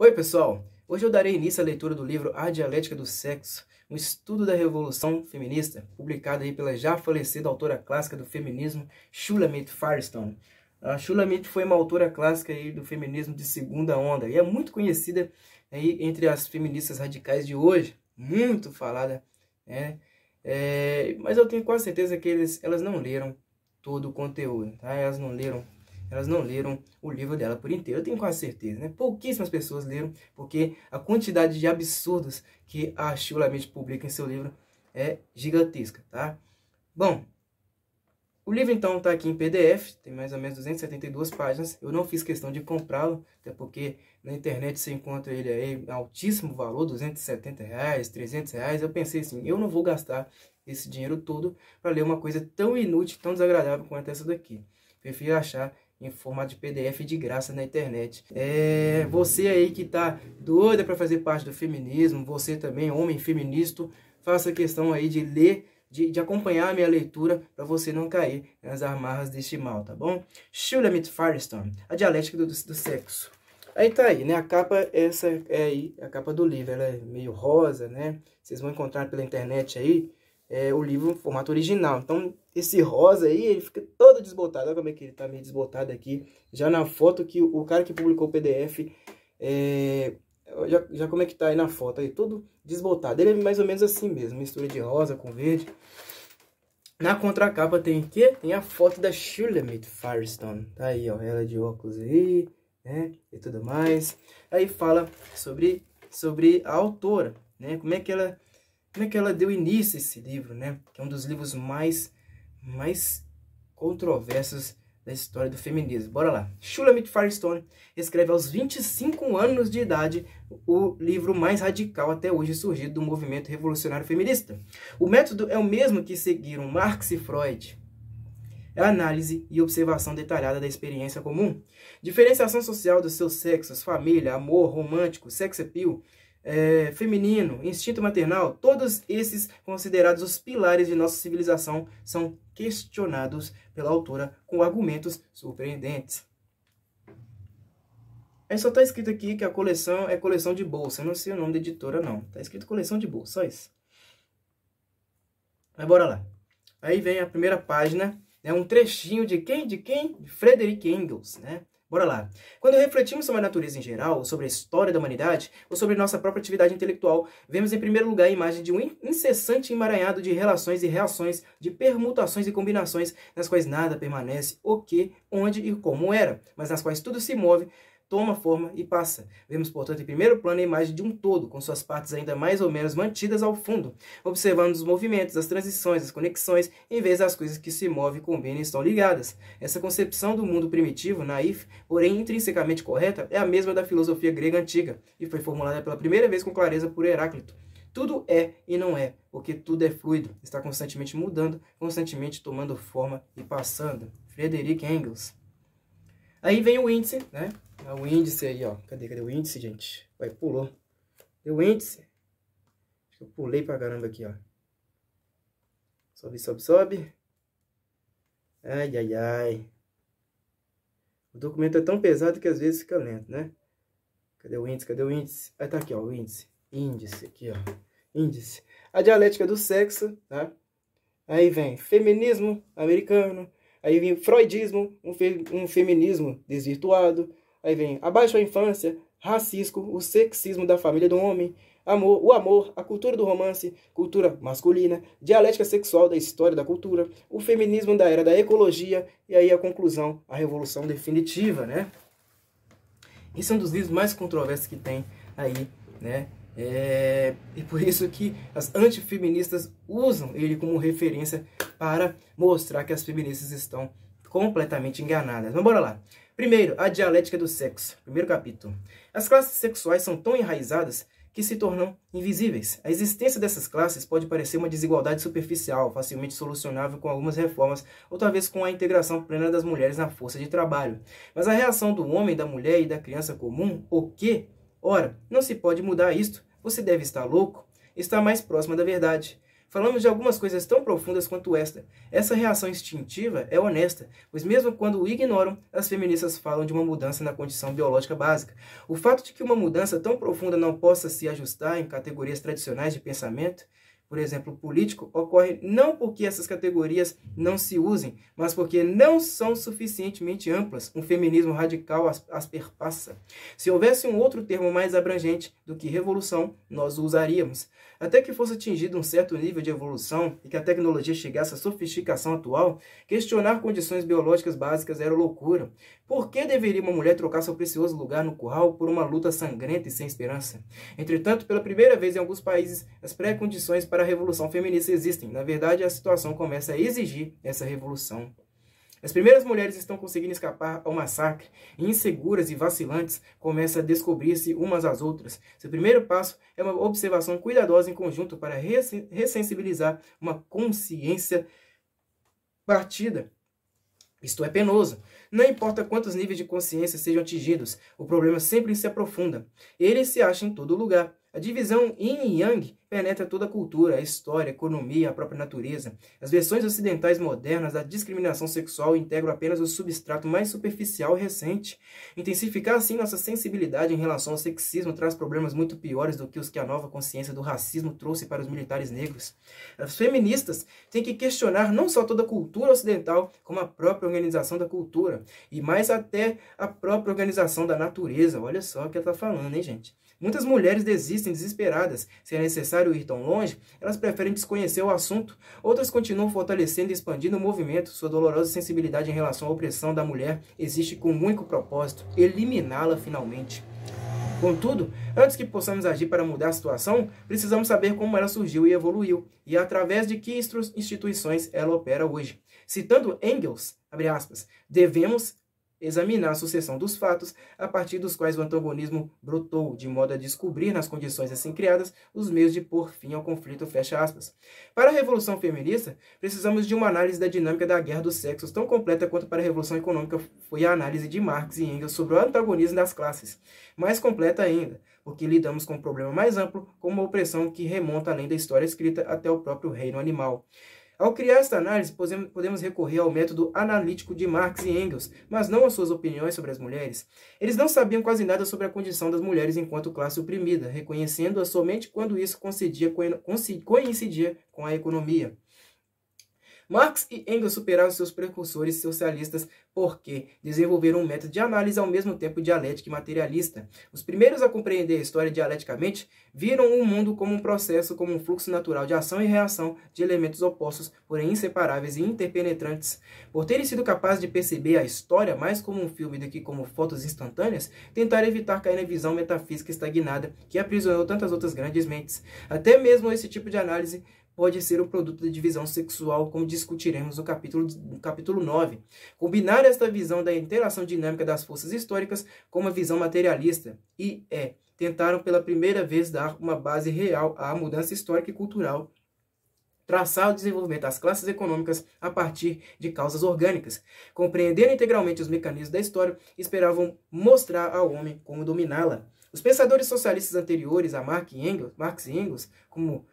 Oi, pessoal! Hoje eu darei início à leitura do livro A Dialética do Sexo, um estudo da Revolução Feminista, publicado aí pela já falecida autora clássica do feminismo, Shulamit Firestone. A Shulamit foi uma autora clássica aí do feminismo de segunda onda e é muito conhecida aí entre as feministas radicais de hoje, muito falada, né? Mas eu tenho quase certeza que elas não leram todo o conteúdo, tá? Elas não leram o livro dela por inteiro, eu tenho quase certeza, né? Pouquíssimas pessoas leram, porque a quantidade de absurdos que a Shulamit publica em seu livro é gigantesca, tá? Bom, o livro então está aqui em PDF, tem mais ou menos 272 páginas. Eu não fiz questão de comprá-lo, até porque na internet você encontra ele aí a altíssimo valor, R$270, R$300. Eu pensei assim, eu não vou gastar esse dinheiro todo para ler uma coisa tão inútil, tão desagradável quanto essa daqui. Prefiro achar em formato de PDF de graça na internet. Você aí que tá doida para fazer parte do feminismo, você também, homem feminista, faça questão aí de ler, de acompanhar a minha leitura para você não cair nas amarras deste mal, tá bom? Shulamit Firestone, A Dialética do Sexo. Aí tá aí, né? A capa, essa é aí a capa do livro, ela é meio rosa, né? Vocês vão encontrar pela internet aí o livro em formato original. Então, esse rosa aí, ele fica todo desbotado. Olha como é que ele tá meio desbotado aqui. Já na foto que o cara que publicou o PDF, já como é que tá aí na foto, aí todo desbotado. Ele é mais ou menos assim mesmo, mistura de rosa com verde. Na contracapa tem o quê? Tem a foto da Shulamit Firestone. Tá aí, ó, ela de óculos aí, né, e tudo mais. Aí fala sobre a autora, né, como é que ela deu início a esse livro, né, que é um dos livros mais controversos da história do feminismo. Bora lá. Shulamit Firestone escreve aos 25 anos de idade o livro mais radical até hoje surgido do movimento revolucionário feminista. O método é o mesmo que seguiram Marx e Freud. É a análise e observação detalhada da experiência comum. Diferenciação social dos seus sexos, família, amor, romântico, sex appeal, feminino, instinto maternal, todos esses considerados os pilares de nossa civilização são questionados pela autora com argumentos surpreendentes. Aí só está escrito aqui que a coleção é coleção de bolsa. Eu não sei o nome da editora, não. Está escrito coleção de bolsa, só isso. Mas bora lá. Aí vem a primeira página, é um trechinho de quem? De Friedrich Engels, né? Bora lá. Quando refletimos sobre a natureza em geral, ou sobre a história da humanidade, ou sobre nossa própria atividade intelectual, vemos em primeiro lugar a imagem de um incessante emaranhado de relações e reações, de permutações e combinações, nas quais nada permanece o que, onde e como era, mas nas quais tudo se move, toma forma e passa. Vemos, portanto, em primeiro plano a imagem de um todo, com suas partes ainda mais ou menos mantidas ao fundo, observando os movimentos, as transições, as conexões, em vez das coisas que se movem, combinam e estão ligadas. Essa concepção do mundo primitivo, naif, porém intrinsecamente correta, é a mesma da filosofia grega antiga, e foi formulada pela primeira vez com clareza por Heráclito. Tudo é e não é, porque tudo é fluido, está constantemente mudando, constantemente tomando forma e passando. Friedrich Engels. Aí vem o índice, né? O índice aí, ó. Cadê o índice, gente? Vai, pulou. Deu o índice. Acho que eu pulei pra caramba aqui, ó. Sobe, sobe, sobe. Ai, ai, ai. O documento é tão pesado que às vezes fica lento, né? Cadê o índice? Cadê o índice? Ah, tá aqui, ó, o índice. Índice aqui, ó. Índice. A dialética do sexo, tá? Aí vem feminismo americano. Aí vem freudismo, um feminismo desvirtuado. Aí vem abaixo a infância, racismo, o sexismo da família do homem, o amor, a cultura do romance, cultura masculina, dialética sexual da história da cultura, o feminismo da era da ecologia, e aí a conclusão, a revolução definitiva, né? Esse é um dos livros mais controversos que tem aí, né? E por isso que as antifeministas usam ele como referência para mostrar que as feministas estão completamente enganadas. Mas bora lá. Primeiro, a dialética do sexo. Primeiro capítulo. As classes sexuais são tão enraizadas que se tornam invisíveis. A existência dessas classes pode parecer uma desigualdade superficial, facilmente solucionável com algumas reformas, ou talvez com a integração plena das mulheres na força de trabalho. Mas a reação do homem, da mulher e da criança comum, o quê? Ora, não se pode mudar isto. Você deve estar louco. Está mais próxima da verdade. falamos de algumas coisas tão profundas quanto esta. Essa reação instintiva é honesta, pois mesmo quando o ignoram, as feministas falam de uma mudança na condição biológica básica. O fato de que uma mudança tão profunda não possa se ajustar em categorias tradicionais de pensamento, por exemplo, político, ocorre não porque essas categorias não se usem, mas porque não são suficientemente amplas. Um feminismo radical as perpassa. Se houvesse um outro termo mais abrangente do que revolução, nós o usaríamos. Até que fosse atingido um certo nível de evolução e que a tecnologia chegasse à sofisticação atual, questionar condições biológicas básicas era loucura. Por que deveria uma mulher trocar seu precioso lugar no curral por uma luta sangrenta e sem esperança? Entretanto, pela primeira vez em alguns países, as pré-condições para a revolução feminista existem. Na verdade, a situação começa a exigir essa revolução. As primeiras mulheres estão conseguindo escapar ao massacre, e inseguras e vacilantes começam a descobrir-se umas às outras. Seu primeiro passo é uma observação cuidadosa em conjunto para ressensibilizar uma consciência partida. Isto é penoso. Não importa quantos níveis de consciência sejam atingidos, o problema sempre se aprofunda. Ele se acha em todo lugar. A divisão yin e yang penetra toda a cultura, a história, a economia, a própria natureza. As versões ocidentais modernas da discriminação sexual integram apenas o substrato mais superficial e recente. Intensificar assim nossa sensibilidade em relação ao sexismo traz problemas muito piores do que os que a nova consciência do racismo trouxe para os militares negros. As feministas têm que questionar não só toda a cultura ocidental, como a própria organização da cultura, e mais até a própria organização da natureza. Olha só o que ela está falando, hein, gente? Muitas mulheres desistem desesperadas. Se é necessário ir tão longe, elas preferem desconhecer o assunto. Outras continuam fortalecendo e expandindo o movimento. Sua dolorosa sensibilidade em relação à opressão da mulher existe com um único propósito: eliminá-la finalmente. Contudo, antes que possamos agir para mudar a situação, precisamos saber como ela surgiu e evoluiu, e através de que instituições ela opera hoje. Citando Engels, abre aspas, devemos examinar a sucessão dos fatos a partir dos quais o antagonismo brotou, de modo a descobrir nas condições assim criadas os meios de pôr fim ao conflito, fecha aspas. Para a Revolução Feminista, precisamos de uma análise da dinâmica da guerra dos sexos tão completa quanto para a Revolução Econômica foi a análise de Marx e Engels sobre o antagonismo das classes. Mais completa ainda, porque lidamos com um problema mais amplo, com uma opressão que remonta além da história escrita até o próprio reino animal. Ao criar esta análise, podemos recorrer ao método analítico de Marx e Engels, mas não às suas opiniões sobre as mulheres. Eles não sabiam quase nada sobre a condição das mulheres enquanto classe oprimida, reconhecendo-a somente quando isso coincidia com a economia. Marx e Engels superaram seus precursores socialistas porque desenvolveram um método de análise ao mesmo tempo dialético e materialista. Os primeiros a compreender a história dialeticamente viram o mundo como um processo, como um fluxo natural de ação e reação de elementos opostos, porém inseparáveis e interpenetrantes. Por terem sido capazes de perceber a história mais como um filme do que como fotos instantâneas, tentaram evitar cair na visão metafísica estagnada que aprisionou tantas outras grandes mentes. Até mesmo esse tipo de análise pode ser o produto da divisão sexual, como discutiremos no capítulo 9. Combinar esta visão da interação dinâmica das forças históricas com uma visão materialista tentaram pela primeira vez dar uma base real à mudança histórica e cultural, traçar o desenvolvimento das classes econômicas a partir de causas orgânicas. Compreendendo integralmente os mecanismos da história, esperavam mostrar ao homem como dominá-la. Os pensadores socialistas anteriores a Marx e Engels, como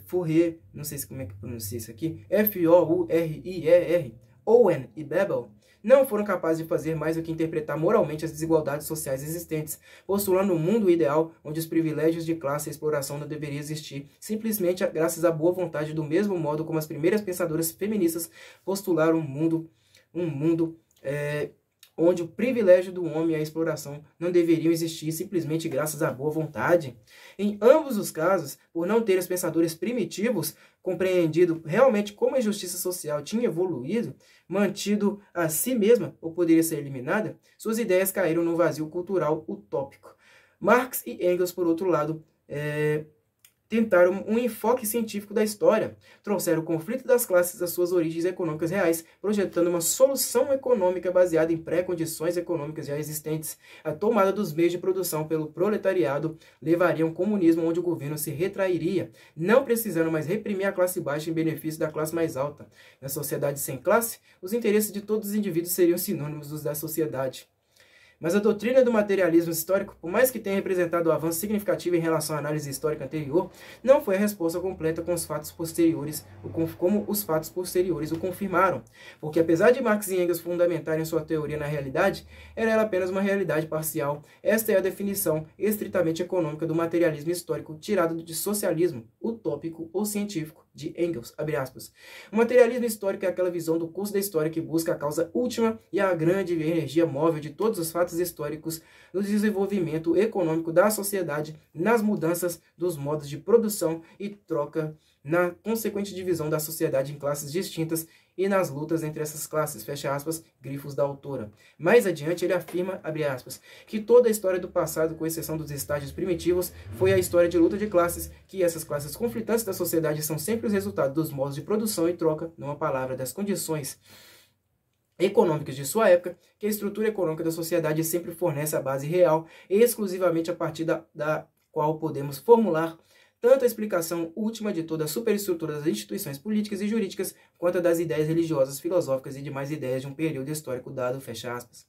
Fourier, não sei como é que pronuncia isso aqui, Fourier, Owen e Bebel, não foram capazes de fazer mais do que interpretar moralmente as desigualdades sociais existentes, postulando um mundo ideal onde os privilégios de classe e a exploração não deveriam existir, simplesmente graças à boa vontade, do mesmo modo como as primeiras pensadoras feministas postularam um mundo onde o privilégio do homem e a exploração não deveriam existir simplesmente graças à boa vontade. Em ambos os casos, por não ter os pensadores primitivos compreendido realmente como a injustiça social tinha evoluído, mantido a si mesma ou poderia ser eliminada, suas ideias caíram num vazio cultural utópico. Marx e Engels, por outro lado, tentaram um enfoque científico da história, trouxeram o conflito das classes às suas origens econômicas reais, projetando uma solução econômica baseada em pré-condições econômicas já existentes. A tomada dos meios de produção pelo proletariado levaria a um comunismo onde o governo se retrairia, não precisando mais reprimir a classe baixa em benefício da classe mais alta. Na sociedade sem classe, os interesses de todos os indivíduos seriam sinônimos dos da sociedade. Mas a doutrina do materialismo histórico, por mais que tenha representado um avanço significativo em relação à análise histórica anterior, não foi a resposta completa com os fatos posteriores, como os fatos posteriores o confirmaram. Porque apesar de Marx e Engels fundamentarem sua teoria na realidade, era ela apenas uma realidade parcial. Esta é a definição estritamente econômica do materialismo histórico, tirado de socialismo utópico ou científico, de Engels, abre aspas. O materialismo histórico é aquela visão do curso da história que busca a causa última e a grande energia móvel de todos os fatos históricos no desenvolvimento econômico da sociedade, nas mudanças dos modos de produção e troca, na consequente divisão da sociedade em classes distintas e nas lutas entre essas classes, fecha aspas, grifos da autora. Mais adiante ele afirma, abre aspas, que toda a história do passado, com exceção dos estágios primitivos, foi a história de luta de classes, que essas classes conflitantes da sociedade são sempre os resultados dos modos de produção e troca, numa palavra, das condições econômicas de sua época, que a estrutura econômica da sociedade sempre fornece a base real e exclusivamente a partir da qual podemos formular tanto a explicação última de toda a superestrutura das instituições políticas e jurídicas, quanto a das ideias religiosas, filosóficas e demais ideias de um período histórico dado, fecha aspas.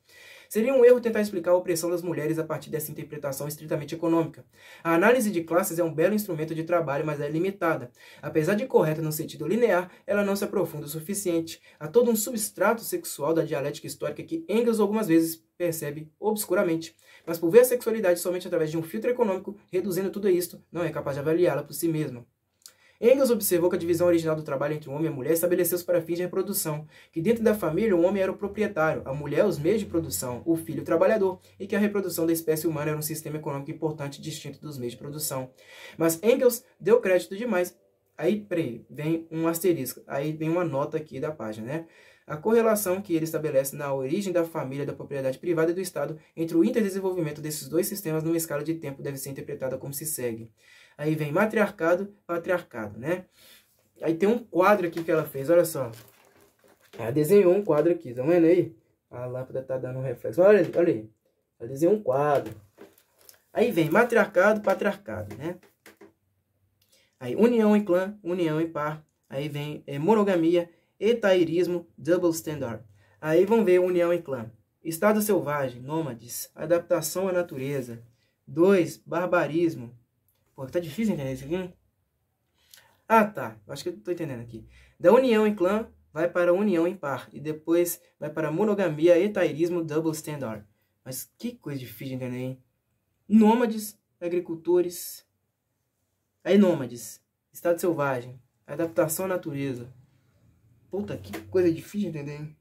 Seria um erro tentar explicar a opressão das mulheres a partir dessa interpretação estritamente econômica. A análise de classes é um belo instrumento de trabalho, mas é limitada. Apesar de correta no sentido linear, ela não se aprofunda o suficiente. Há todo um substrato sexual da dialética histórica que Engels algumas vezes percebe obscuramente. Mas por ver a sexualidade somente através de um filtro econômico, reduzindo tudo isto, não é capaz de avaliá-la por si mesma. Engels observou que a divisão original do trabalho entre o homem e a mulher estabeleceu-se para fins de reprodução, que dentro da família o homem era o proprietário, a mulher os meios de produção, o filho o trabalhador, e que a reprodução da espécie humana era um sistema econômico importante e distinto dos meios de produção. Mas Engels deu crédito demais. Aí, vem um asterisco, aí vem uma nota aqui da página, né? A correlação que ele estabelece na origem da família, da propriedade privada e do Estado entre o interdesenvolvimento desses dois sistemas numa escala de tempo deve ser interpretada como se segue. Aí vem matriarcado, patriarcado, né? Aí tem um quadro aqui que ela fez, olha só. Ela desenhou um quadro aqui, tá vendo aí? A lâmpada tá dando um reflexo. Olha aí. Ela desenhou um quadro. Aí vem matriarcado, patriarcado, né? Aí união em clã, união em par. Aí vem monogamia, etairismo, double standard. Aí vamos ver união em clã. Estado selvagem, nômades, adaptação à natureza. 2, barbarismo. Pô, tá difícil entender isso aqui? Ah, tá. Acho que eu tô entendendo aqui. Da união em clã, vai para a união em par. E depois vai para monogamia, etairismo, double standard. Mas que coisa difícil de entender, hein? Nômades, agricultores. Aí nômades, estado selvagem, adaptação à natureza. Puta, que coisa difícil de entender, hein?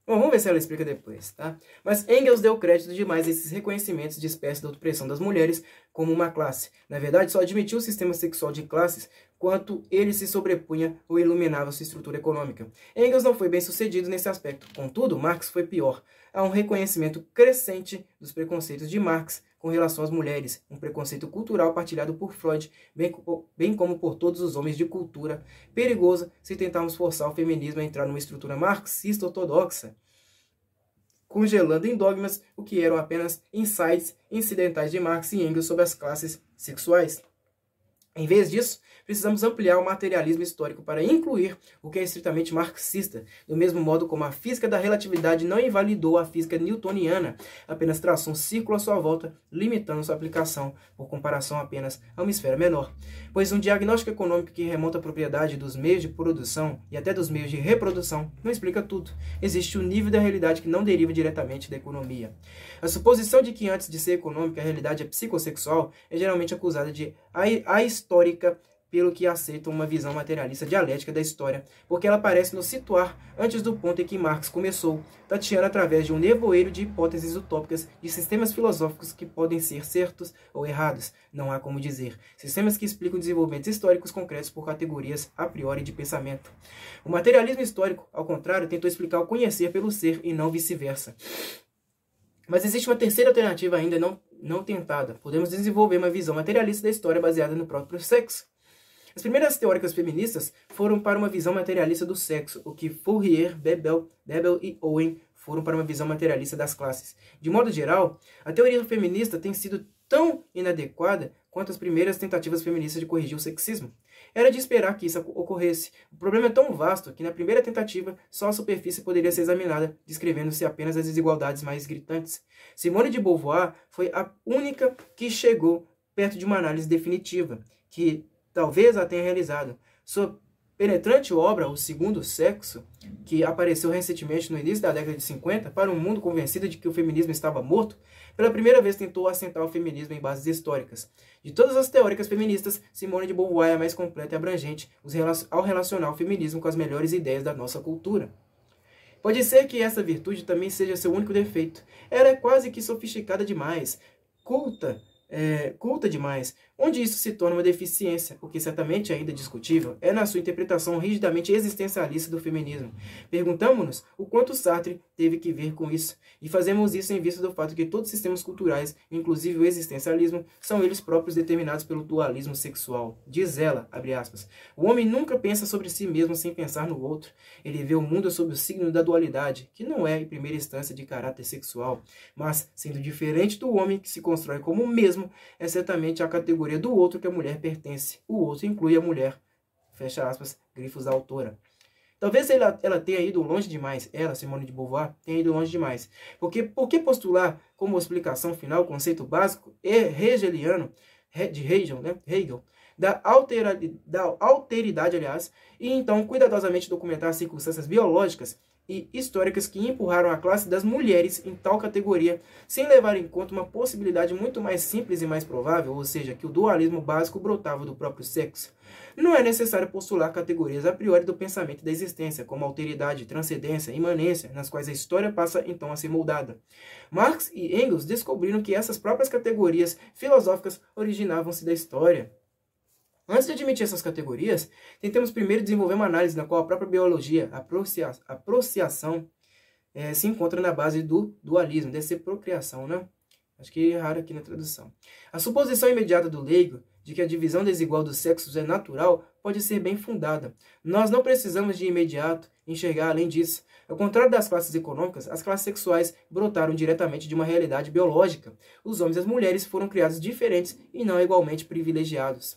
Bom, vamos ver se ela explica depois, tá? Mas Engels deu crédito demais a esses reconhecimentos de espécie da opressão das mulheres como uma classe. Na verdade, só admitiu o sistema sexual de classes quanto ele se sobrepunha ou iluminava sua estrutura econômica. Engels não foi bem sucedido nesse aspecto. Contudo, Marx foi pior. Há um reconhecimento crescente dos preconceitos de Marx com relação às mulheres, um preconceito cultural partilhado por Freud, bem como por todos os homens de cultura, perigoso se tentarmos forçar o feminismo a entrar numa estrutura marxista ortodoxa, congelando em dogmas o que eram apenas insights incidentais de Marx e Engels sobre as classes sexuais. Em vez disso, precisamos ampliar o materialismo histórico para incluir o que é estritamente marxista, do mesmo modo como a física da relatividade não invalidou a física newtoniana, apenas traçou um círculo à sua volta, limitando sua aplicação, por comparação apenas a uma esfera menor. Pois um diagnóstico econômico que remonta à propriedade dos meios de produção e até dos meios de reprodução não explica tudo. Existe um nível da realidade que não deriva diretamente da economia. A suposição de que antes de ser econômica a realidade é psicossexual é geralmente acusada de ahistórica pelo que aceitam uma visão materialista dialética da história, porque ela parece nos situar antes do ponto em que Marx começou, tateando através de um nevoeiro de hipóteses utópicas de sistemas filosóficos que podem ser certos ou errados, não há como dizer, sistemas que explicam desenvolvimentos históricos concretos por categorias a priori de pensamento. O materialismo histórico, ao contrário, tentou explicar o conhecer pelo ser e não vice-versa. Mas existe uma terceira alternativa ainda não tentada. Podemos desenvolver uma visão materialista da história baseada no próprio sexo. As primeiras teóricas feministas foram para uma visão materialista do sexo, o que Fourier, Bebel e Owen foram para uma visão materialista das classes. De modo geral, a teoria feminista tem sido tão inadequada quanto as primeiras tentativas feministas de corrigir o sexismo. Era de esperar que isso ocorresse. O problema é tão vasto que na primeira tentativa só a superfície poderia ser examinada, descrevendo-se apenas as desigualdades mais gritantes. Simone de Beauvoir foi a única que chegou perto de uma análise definitiva, que talvez a tenha realizado. Sua penetrante obra, O Segundo Sexo, que apareceu recentemente no início da década de 50, para um mundo convencido de que o feminismo estava morto, pela primeira vez tentou assentar o feminismo em bases históricas. De todas as teóricas feministas, Simone de Beauvoir é a mais completa e abrangente ao relacionar o feminismo com as melhores ideias da nossa cultura. Pode ser que essa virtude também seja seu único defeito. Ela é quase que sofisticada demais, culta demais, onde isso se torna uma deficiência, o que certamente ainda é discutível é na sua interpretação rigidamente existencialista do feminismo. Perguntamos-nos o quanto Sartre teve que ver com isso, e fazemos isso em vista do fato que todos os sistemas culturais, inclusive o existencialismo, são eles próprios determinados pelo dualismo sexual. Diz ela, abre aspas, o homem nunca pensa sobre si mesmo sem pensar no outro. Ele vê o mundo sob o signo da dualidade, que não é, em primeira instância, de caráter sexual, mas, sendo diferente do homem que se constrói como o mesmo, é certamente a categoria do outro que a mulher pertence. O outro inclui a mulher. Fecha aspas, grifos da autora. Talvez ela tenha ido longe demais, ela, Simone de Beauvoir, tenha ido longe demais. Porque por que postular como explicação final o conceito básico hegeliano, de Hegel, da alteridade, aliás, e então cuidadosamente documentar as circunstâncias biológicas e históricas que empurraram a classe das mulheres em tal categoria, sem levar em conta uma possibilidade muito mais simples e mais provável, ou seja, que o dualismo básico brotava do próprio sexo. Não é necessário postular categorias a priori do pensamento da existência, como alteridade, transcendência, imanência, nas quais a história passa então a ser moldada. Marx e Engels descobriram que essas próprias categorias filosóficas originavam-se da história. Antes de admitir essas categorias, tentemos primeiro desenvolver uma análise na qual a própria biologia, a procriação, se encontra na base do dualismo, deve ser procriação, né? Acho que é errado aqui na tradução. A suposição imediata do leigo de que a divisão desigual dos sexos é natural pode ser bem fundada. Nós não precisamos de imediato enxergar além disso. Ao contrário das classes econômicas, as classes sexuais brotaram diretamente de uma realidade biológica. Os homens e as mulheres foram criados diferentes e não igualmente privilegiados.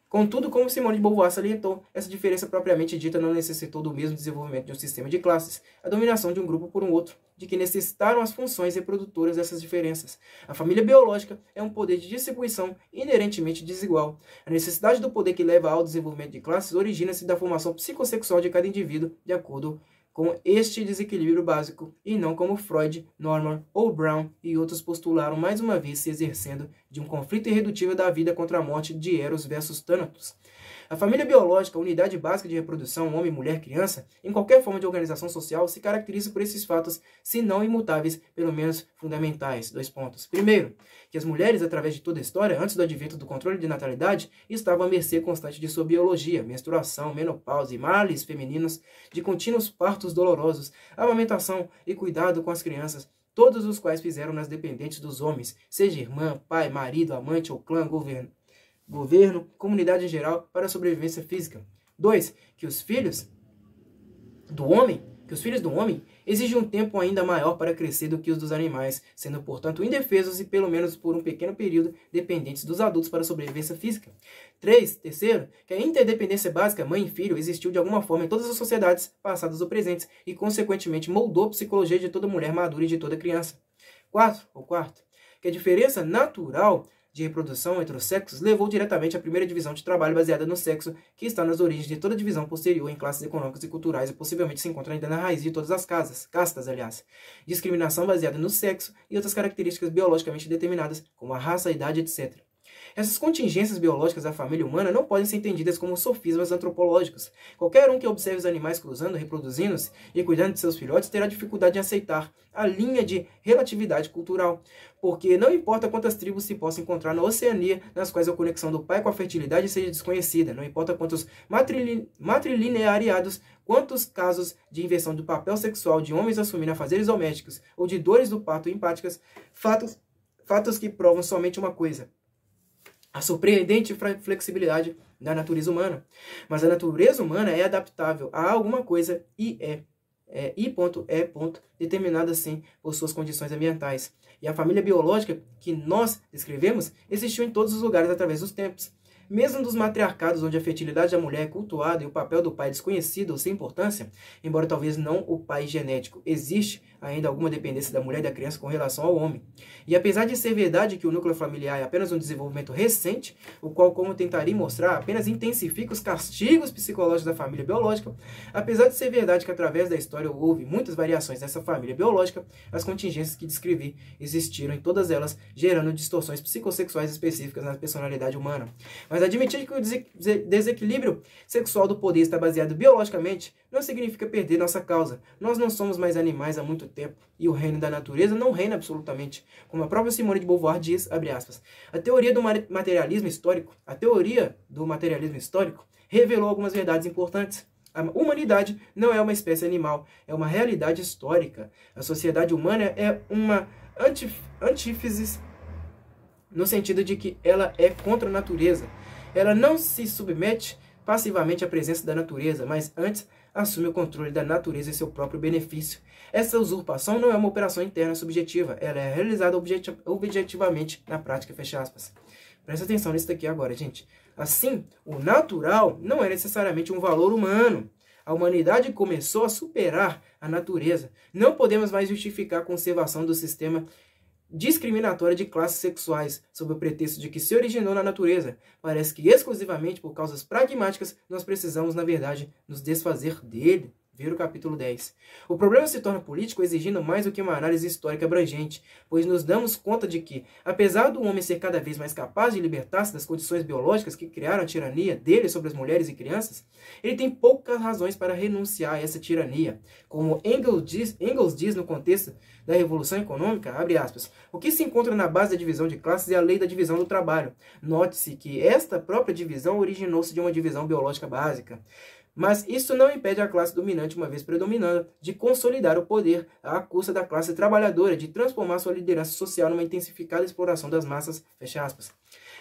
Contudo, como Simone de Beauvoir salientou, essa diferença propriamente dita não necessitou do mesmo desenvolvimento de um sistema de classes, a dominação de um grupo por um outro, de que necessitaram as funções reprodutoras dessas diferenças. A família biológica é um poder de distribuição inerentemente desigual. A necessidade do poder que leva ao desenvolvimento de classes origina-se da formação psicossexual de cada indivíduo, de acordo com este desequilíbrio básico, e não como Freud, Norman ou Brown e outros postularam mais uma vez se exercendo de um conflito irredutível da vida contra a morte de Eros versus Thanatos. A família biológica, a unidade básica de reprodução, homem, mulher, criança, em qualquer forma de organização social, se caracteriza por esses fatos, se não imutáveis, pelo menos fundamentais. 2 pontos. Primeiro, que as mulheres, através de toda a história, antes do advento do controle de natalidade, estavam à mercê constante de sua biologia, menstruação, menopausa e males femininos, de contínuos partos dolorosos, amamentação e cuidado com as crianças, todos os quais fizeram-nas dependentes dos homens, seja irmã, pai, marido, amante ou clã, governo, comunidade em geral, para a sobrevivência física. 2. Que os filhos do homem exigem um tempo ainda maior para crescer do que os dos animais, sendo, portanto, indefesos e, pelo menos por um pequeno período, dependentes dos adultos para a sobrevivência física. 3. Terceiro, que a interdependência básica mãe e filho existiu de alguma forma em todas as sociedades, passadas ou presentes, e, consequentemente, moldou a psicologia de toda mulher madura e de toda criança. 4. Que a diferença natural de reprodução entre os sexos levou diretamente à primeira divisão de trabalho baseada no sexo, que está nas origens de toda divisão posterior em classes econômicas e culturais e possivelmente se encontra ainda na raiz de todas as castas, discriminação baseada no sexo e outras características biologicamente determinadas, como a raça, a idade, etc. Essas contingências biológicas da família humana não podem ser entendidas como sofismas antropológicos. Qualquer um que observe os animais cruzando, reproduzindo-se e cuidando de seus filhotes terá dificuldade em aceitar a linha de relatividade cultural, porque não importa quantas tribos se possam encontrar na Oceania, nas quais a conexão do pai com a fertilidade seja desconhecida, não importa quantos matrilineariados, quantos casos de inversão do papel sexual de homens assumindo afazeres domésticos ou de dores do parto empáticas, fatos que provam somente uma coisa: a surpreendente flexibilidade da natureza humana. Mas a natureza humana é adaptável a alguma coisa e I.E. determinada assim por suas condições ambientais. E a família biológica que nós descrevemos existiu em todos os lugares através dos tempos. Mesmo dos matriarcados onde a fertilidade da mulher é cultuada e o papel do pai desconhecido ou sem importância, embora talvez não o pai genético, existe ainda alguma dependência da mulher e da criança com relação ao homem. E apesar de ser verdade que o núcleo familiar é apenas um desenvolvimento recente, o qual, como tentaria mostrar, apenas intensifica os castigos psicológicos da família biológica, apesar de ser verdade que através da história houve muitas variações dessa família biológica, as contingências que descrevi existiram em todas elas, gerando distorções psicossexuais específicas na personalidade humana. Mas admitir que o desequilíbrio sexual do poder está baseado biologicamente não significa perder nossa causa. Nós não somos mais animais há muito tempo, e o reino da natureza não reina absolutamente. Como a própria Simone de Beauvoir diz, abre aspas, a teoria do materialismo histórico revelou algumas verdades importantes. A humanidade não é uma espécie animal, é uma realidade histórica. A sociedade humana é uma antífese no sentido de que ela é contra a natureza. Ela não se submete passivamente à presença da natureza, mas antes assume o controle da natureza em seu próprio benefício. Essa usurpação não é uma operação interna subjetiva, ela é realizada objetivamente na prática, fecha aspas. Presta atenção nisso daqui agora, gente. Assim, o natural não é necessariamente um valor humano. A humanidade começou a superar a natureza. Não podemos mais justificar a conservação do sistema discriminatória de classes sexuais, sob o pretexto de que se originou na natureza. Parece que exclusivamente por causas pragmáticas nós precisamos, na verdade, nos desfazer dele. Ver o capítulo 10. O problema se torna político exigindo mais do que uma análise histórica abrangente, pois nos damos conta de que, apesar do homem ser cada vez mais capaz de libertar-se das condições biológicas que criaram a tirania dele sobre as mulheres e crianças, ele tem poucas razões para renunciar a essa tirania. Como Engels diz no contexto da Revolução Econômica, abre aspas, o que se encontra na base da divisão de classes é a lei da divisão do trabalho. Note-se que esta própria divisão originou-se de uma divisão biológica básica. Mas isso não impede a classe dominante, uma vez predominando, de consolidar o poder à custa da classe trabalhadora, de transformar sua liderança social numa intensificada exploração das massas, fecha aspas.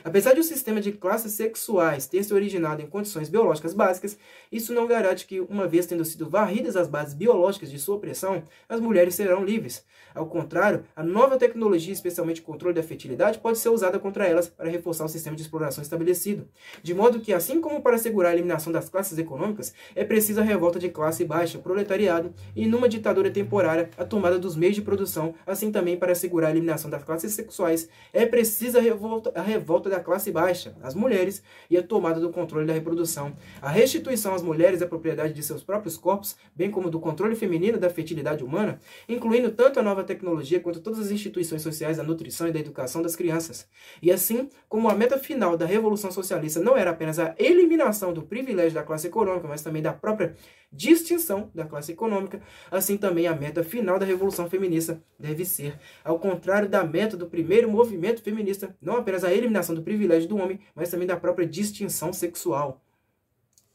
Apesar de o sistema de classes sexuais ter se originado em condições biológicas básicas, isso não garante que, uma vez tendo sido varridas as bases biológicas de sua opressão, as mulheres serão livres. Ao contrário, a nova tecnologia, especialmente o controle da fertilidade, pode ser usada contra elas para reforçar o sistema de exploração estabelecido. De modo que, assim como para assegurar a eliminação das classes econômicas, é preciso a revolta de classe baixa, proletariado, e numa ditadura temporária, a tomada dos meios de produção, assim também para assegurar a eliminação das classes sexuais, é precisa a revolta da classe baixa, as mulheres, e a tomada do controle da reprodução. A restituição às mulheres da propriedade de seus próprios corpos, bem como do controle feminino da fertilidade humana, incluindo tanto a nova tecnologia quanto todas as instituições sociais da nutrição e da educação das crianças. E assim, como a meta final da Revolução Socialista não era apenas a eliminação do privilégio da classe econômica, mas também da própria distinção da classe econômica, assim também a meta final da Revolução Feminista deve ser, ao contrário da meta do primeiro movimento feminista, não apenas a eliminação do privilégio do homem, mas também da própria distinção sexual.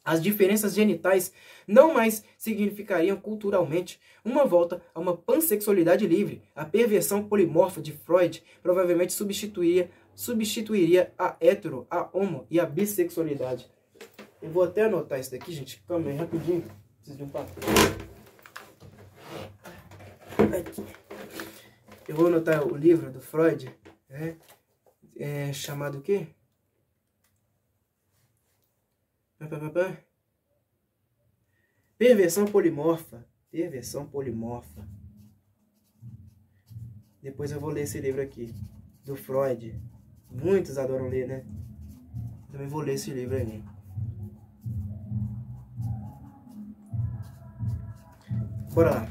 As diferenças genitais não mais significariam culturalmente uma volta a uma pansexualidade livre. A perversão polimorfa de Freud provavelmente substituiria a hetero, a homo e a bissexualidade. Eu vou até anotar isso daqui, gente. Calma aí, rapidinho. Preciso de um papel. Aqui. Eu vou anotar o livro do Freud, chamado o quê? Perversão polimorfa. Perversão polimorfa. Depois eu vou ler esse livro aqui, do Freud. Muitos adoram ler, né? Também vou ler esse livro aí. Bora lá.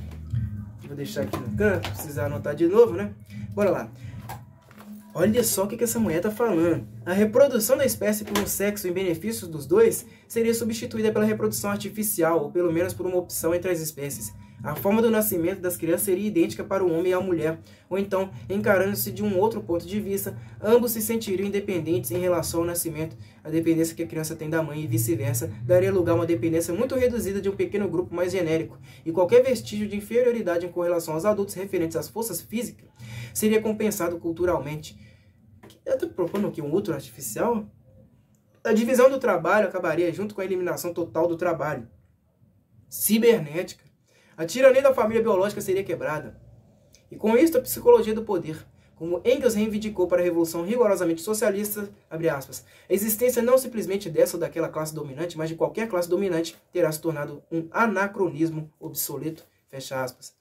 Vou deixar aqui no canto, precisar anotar de novo, né? Bora lá. Olha só o que essa mulher tá falando. A reprodução da espécie por um sexo em benefício dos dois seria substituída pela reprodução artificial, ou pelo menos por uma opção entre as espécies. A forma do nascimento das crianças seria idêntica para o homem e a mulher, ou então, encarando-se de um outro ponto de vista, ambos se sentiriam independentes em relação ao nascimento. A dependência que a criança tem da mãe e vice-versa daria lugar a uma dependência muito reduzida de um pequeno grupo mais genérico, e qualquer vestígio de inferioridade em correlação aos adultos referentes às forças físicas seria compensado culturalmente. Eu estou propondo aqui um outro artificial? A divisão do trabalho acabaria junto com a eliminação total do trabalho. Cibernética. A tirania da família biológica seria quebrada. E com isso, a psicologia do poder, como Engels reivindicou para a revolução rigorosamente socialista, abre aspas, a existência não simplesmente dessa ou daquela classe dominante, mas de qualquer classe dominante, terá se tornado um anacronismo obsoleto, fecha aspas.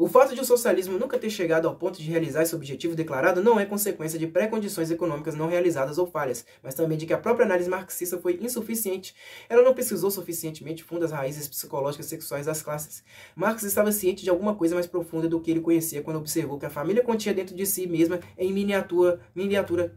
O fato de o socialismo nunca ter chegado ao ponto de realizar esse objetivo declarado não é consequência de pré-condições econômicas não realizadas ou falhas, mas também de que a própria análise marxista foi insuficiente. Ela não pesquisou suficientemente fundo as raízes psicológicas e sexuais das classes. Marx estava ciente de alguma coisa mais profunda do que ele conhecia quando observou que a família continha dentro de si mesma, em miniatura,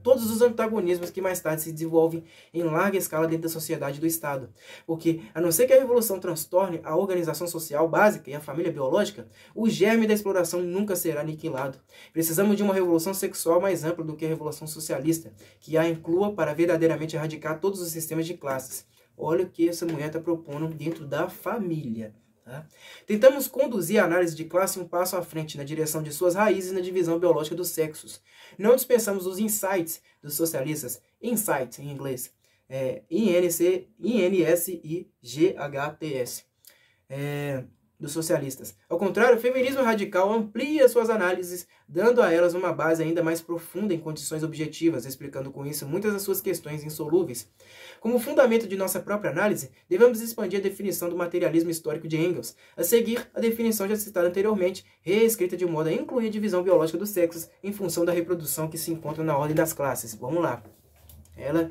todos os antagonismos que mais tarde se desenvolvem em larga escala dentro da sociedade e do Estado. Porque, a não ser que a revolução transtorne a organização social básica e a família biológica, o germe da exploração nunca será aniquilado. Precisamos de uma revolução sexual mais ampla do que a revolução socialista, que a inclua para verdadeiramente erradicar todos os sistemas de classes. Olha o que essa mulher está propondo dentro da família. Tá? Tentamos conduzir a análise de classe um passo à frente na direção de suas raízes na divisão biológica dos sexos. Não dispensamos os insights dos socialistas, insight em inglês, INSIGHTS, dos socialistas. Ao contrário, o feminismo radical amplia suas análises, dando a elas uma base ainda mais profunda em condições objetivas, explicando com isso muitas das suas questões insolúveis. Como fundamento de nossa própria análise, devemos expandir a definição do materialismo histórico de Engels. A seguir, a definição já citada anteriormente, reescrita de modo a incluir a divisão biológica dos sexos em função da reprodução que se encontra na ordem das classes. Vamos lá. Ela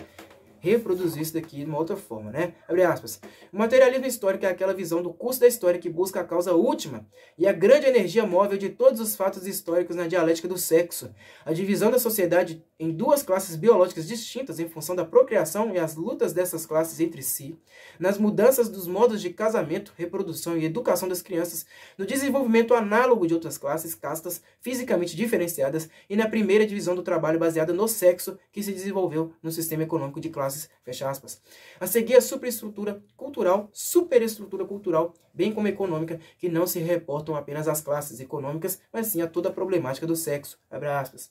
reproduzir isso daqui de uma outra forma, né? Abre aspas. O materialismo histórico é aquela visão do curso da história que busca a causa última e a grande energia móvel de todos os fatos históricos na dialética do sexo. A divisão da sociedade em duas classes biológicas distintas em função da procriação e as lutas dessas classes entre si, nas mudanças dos modos de casamento, reprodução e educação das crianças, no desenvolvimento análogo de outras classes, castas, fisicamente diferenciadas, e na primeira divisão do trabalho baseada no sexo que se desenvolveu no sistema econômico de classes, fecha aspas. A seguir, a superestrutura cultural, bem como econômica, que não se reportam apenas às classes econômicas, mas sim a toda a problemática do sexo, abre aspas.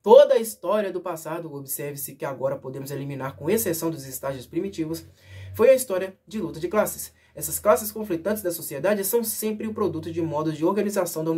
Toda a história do passado, observe-se que agora podemos eliminar, com exceção dos estágios primitivos, foi a história de luta de classes. Essas classes conflitantes da sociedade são sempre o produto de modos de organização da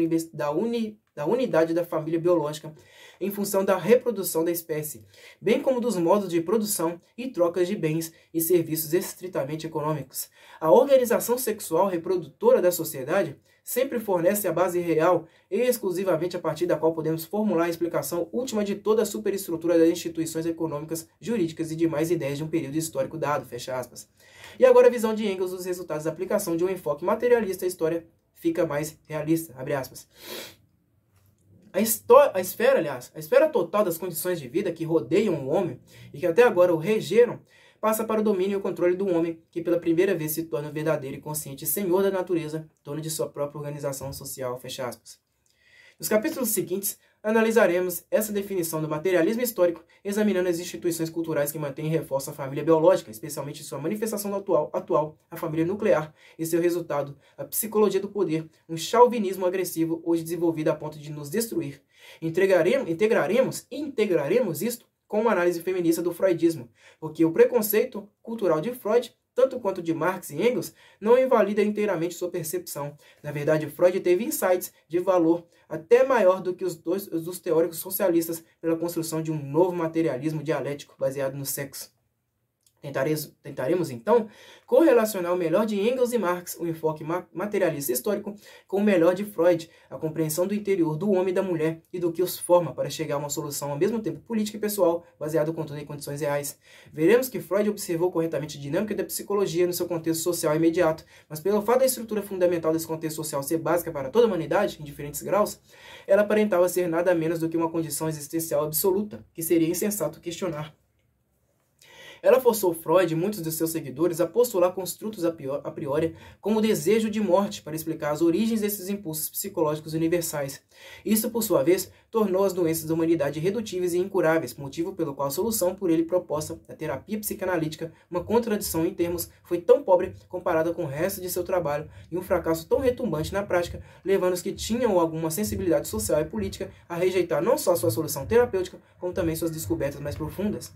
unidade da família biológica em função da reprodução da espécie, bem como dos modos de produção e trocas de bens e serviços estritamente econômicos. A organização sexual reprodutora da sociedade sempre fornece a base real e exclusivamente a partir da qual podemos formular a explicação última de toda a superestrutura das instituições econômicas, jurídicas e demais ideias de um período histórico dado, fecha aspas. E agora a visão de Engels dos resultados da aplicação de um enfoque materialista à história fica mais realista, abre aspas. A esfera total das condições de vida que rodeiam o homem e que até agora o regeram, passa para o domínio e o controle do homem, que pela primeira vez se torna verdadeiro e consciente senhor da natureza, dono de sua própria organização social, fecha aspas. Nos capítulos seguintes, analisaremos essa definição do materialismo histórico, examinando as instituições culturais que mantêm e reforçam a família biológica, especialmente sua manifestação atual, a família nuclear, e seu resultado, a psicologia do poder, um chauvinismo agressivo hoje desenvolvido a ponto de nos destruir. Integraremos isto com uma análise feminista do freudismo, porque o preconceito cultural de Freud, tanto quanto de Marx e Engels, não invalida inteiramente sua percepção. Na verdade, Freud teve insights de valor até maior do que os dos teóricos socialistas pela construção de um novo materialismo dialético baseado no sexo. Tentaremos, então, correlacionar o melhor de Engels e Marx, o enfoque materialista histórico, com o melhor de Freud, a compreensão do interior do homem e da mulher e do que os forma para chegar a uma solução ao mesmo tempo política e pessoal, baseado contudo em condições reais. Veremos que Freud observou corretamente a dinâmica da psicologia no seu contexto social imediato, mas pelo fato da estrutura fundamental desse contexto social ser básica para toda a humanidade, em diferentes graus, ela aparentava ser nada menos do que uma condição existencial absoluta, que seria insensato questionar. Ela forçou Freud e muitos de seus seguidores a postular construtos a priori como desejo de morte para explicar as origens desses impulsos psicológicos universais. Isso, por sua vez, tornou as doenças da humanidade irredutíveis e incuráveis, motivo pelo qual a solução por ele proposta, a terapia psicanalítica, uma contradição em termos, foi tão pobre comparada com o resto de seu trabalho e um fracasso tão retumbante na prática, levando os que tinham alguma sensibilidade social e política a rejeitar não só sua solução terapêutica, como também suas descobertas mais profundas.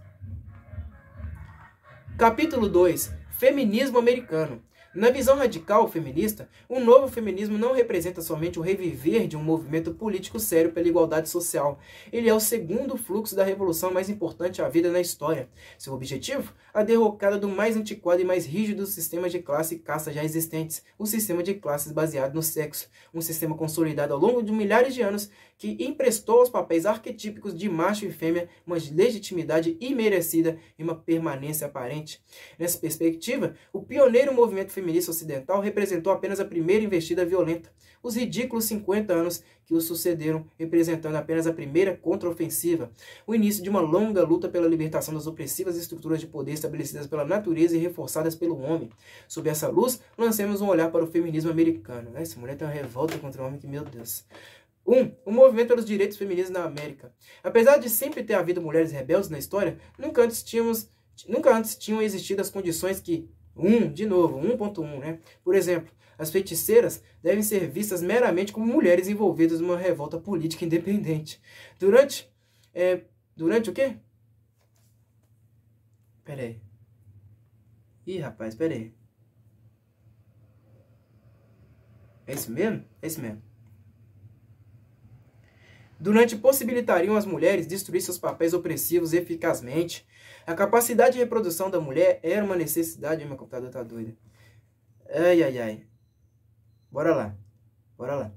Capítulo 2. Feminismo americano. Na visão radical feminista, o novo feminismo não representa somente o reviver de um movimento político sério pela igualdade social. Ele é o segundo fluxo da revolução mais importante à vida na história. Seu objetivo? A derrocada do mais antiquado e mais rígido sistema de classe e casta já existentes, o sistema de classes baseado no sexo, um sistema consolidado ao longo de milhares de anos que emprestou aos papéis arquetípicos de macho e fêmea uma legitimidade imerecida e uma permanência aparente. Nessa perspectiva, o pioneiro movimento feminista ocidental representou apenas a primeira investida violenta, os ridículos 50 anos que o sucederam representando apenas a primeira contraofensiva, o início de uma longa luta pela libertação das opressivas estruturas de poder estabelecidas pela natureza e reforçadas pelo homem. Sob essa luz, lancemos um olhar para o feminismo americano. Essa mulher tem uma revolta contra o homem que, meu Deus... O movimento pelos direitos feministas na América. Apesar de sempre ter havido mulheres rebeldes na história, nunca antes tinham existido as condições que... de novo, 1.1, né? Por exemplo, as feiticeiras devem ser vistas meramente como mulheres envolvidas numa revolta política independente. Durante o quê? Pera aí. Ih, rapaz, pera aí. É isso mesmo? É isso mesmo. Durante possibilitariam as mulheres destruir seus papéis opressivos eficazmente. A capacidade de reprodução da mulher era uma necessidade... Meu computador tá doido. Ai, ai, ai. Bora lá. Bora lá.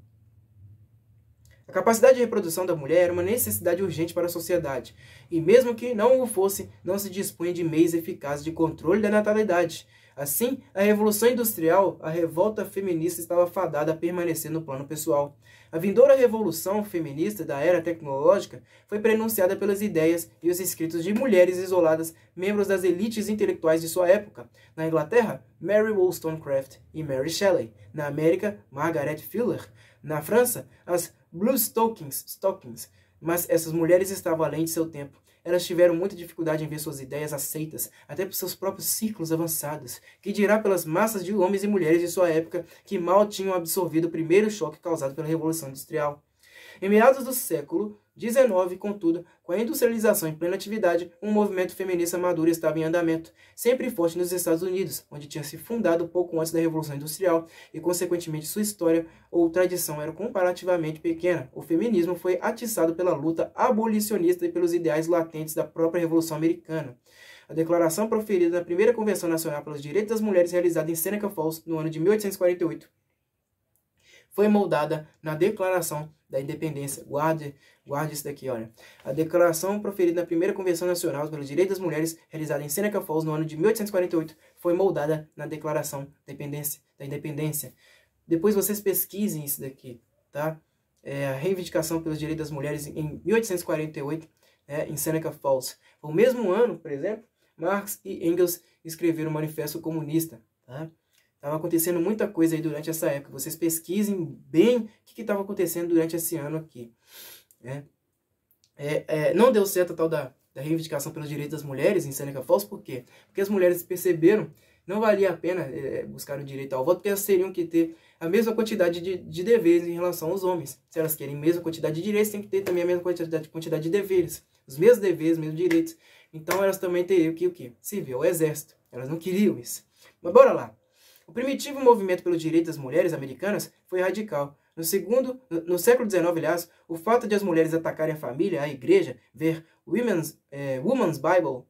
A capacidade de reprodução da mulher era uma necessidade urgente para a sociedade. E mesmo que não o fosse, não se dispunha de meios eficazes de controle da natalidade. Assim, a Revolução Industrial, a revolta feminista estava fadada a permanecer no plano pessoal. A vindoura revolução feminista da era tecnológica foi prenunciada pelas ideias e os escritos de mulheres isoladas, membros das elites intelectuais de sua época. Na Inglaterra, Mary Wollstonecraft e Mary Shelley. Na América, Margaret Fuller. Na França, as Bluestockings. Mas essas mulheres estavam além de seu tempo. Elas tiveram muita dificuldade em ver suas ideias aceitas, até por seus próprios ciclos avançados, que dirá pelas massas de homens e mulheres de sua época que mal tinham absorvido o primeiro choque causado pela Revolução Industrial. Em meados do século XIX, contudo, com a industrialização em plena atividade, um movimento feminista maduro estava em andamento, sempre forte nos Estados Unidos, onde tinha se fundado pouco antes da Revolução Industrial, e consequentemente sua história ou tradição era comparativamente pequena. O feminismo foi atiçado pela luta abolicionista e pelos ideais latentes da própria Revolução Americana. A declaração proferida na primeira Convenção Nacional pelos Direitos das Mulheres, realizada em Seneca Falls, no ano de 1848, foi moldada na Declaração da Independência. Guarde isso daqui, olha. A declaração proferida na primeira Convenção Nacional pelos Direitos das Mulheres, realizada em Seneca Falls no ano de 1848, foi moldada na Declaração da Independência. Depois vocês pesquisem isso daqui, tá? A reivindicação pelos direitos das mulheres em 1848, em Seneca Falls. Foi o mesmo ano, por exemplo, Marx e Engels escreveram o Manifesto Comunista, tá? Estava acontecendo muita coisa aí durante essa época. Vocês pesquisem bem o que estava acontecendo durante esse ano aqui. Não deu certo a tal da reivindicação pelos direitos das mulheres em Seneca Falls. Por quê? Porque as mulheres perceberam que não valia a pena buscar o direito ao voto, porque elas teriam que ter a mesma quantidade de deveres em relação aos homens. Se elas querem a mesma quantidade de direitos, tem que ter também a mesma quantidade de deveres. Os mesmos deveres, os mesmos direitos. Então elas também teriam que o quê? Servir ao exército. Elas não queriam isso. Mas bora lá. O primitivo movimento pelo direito das mulheres americanas foi radical. No século XIX, aliás, o fato de as mulheres atacarem a família, a igreja, ver Woman's Bible,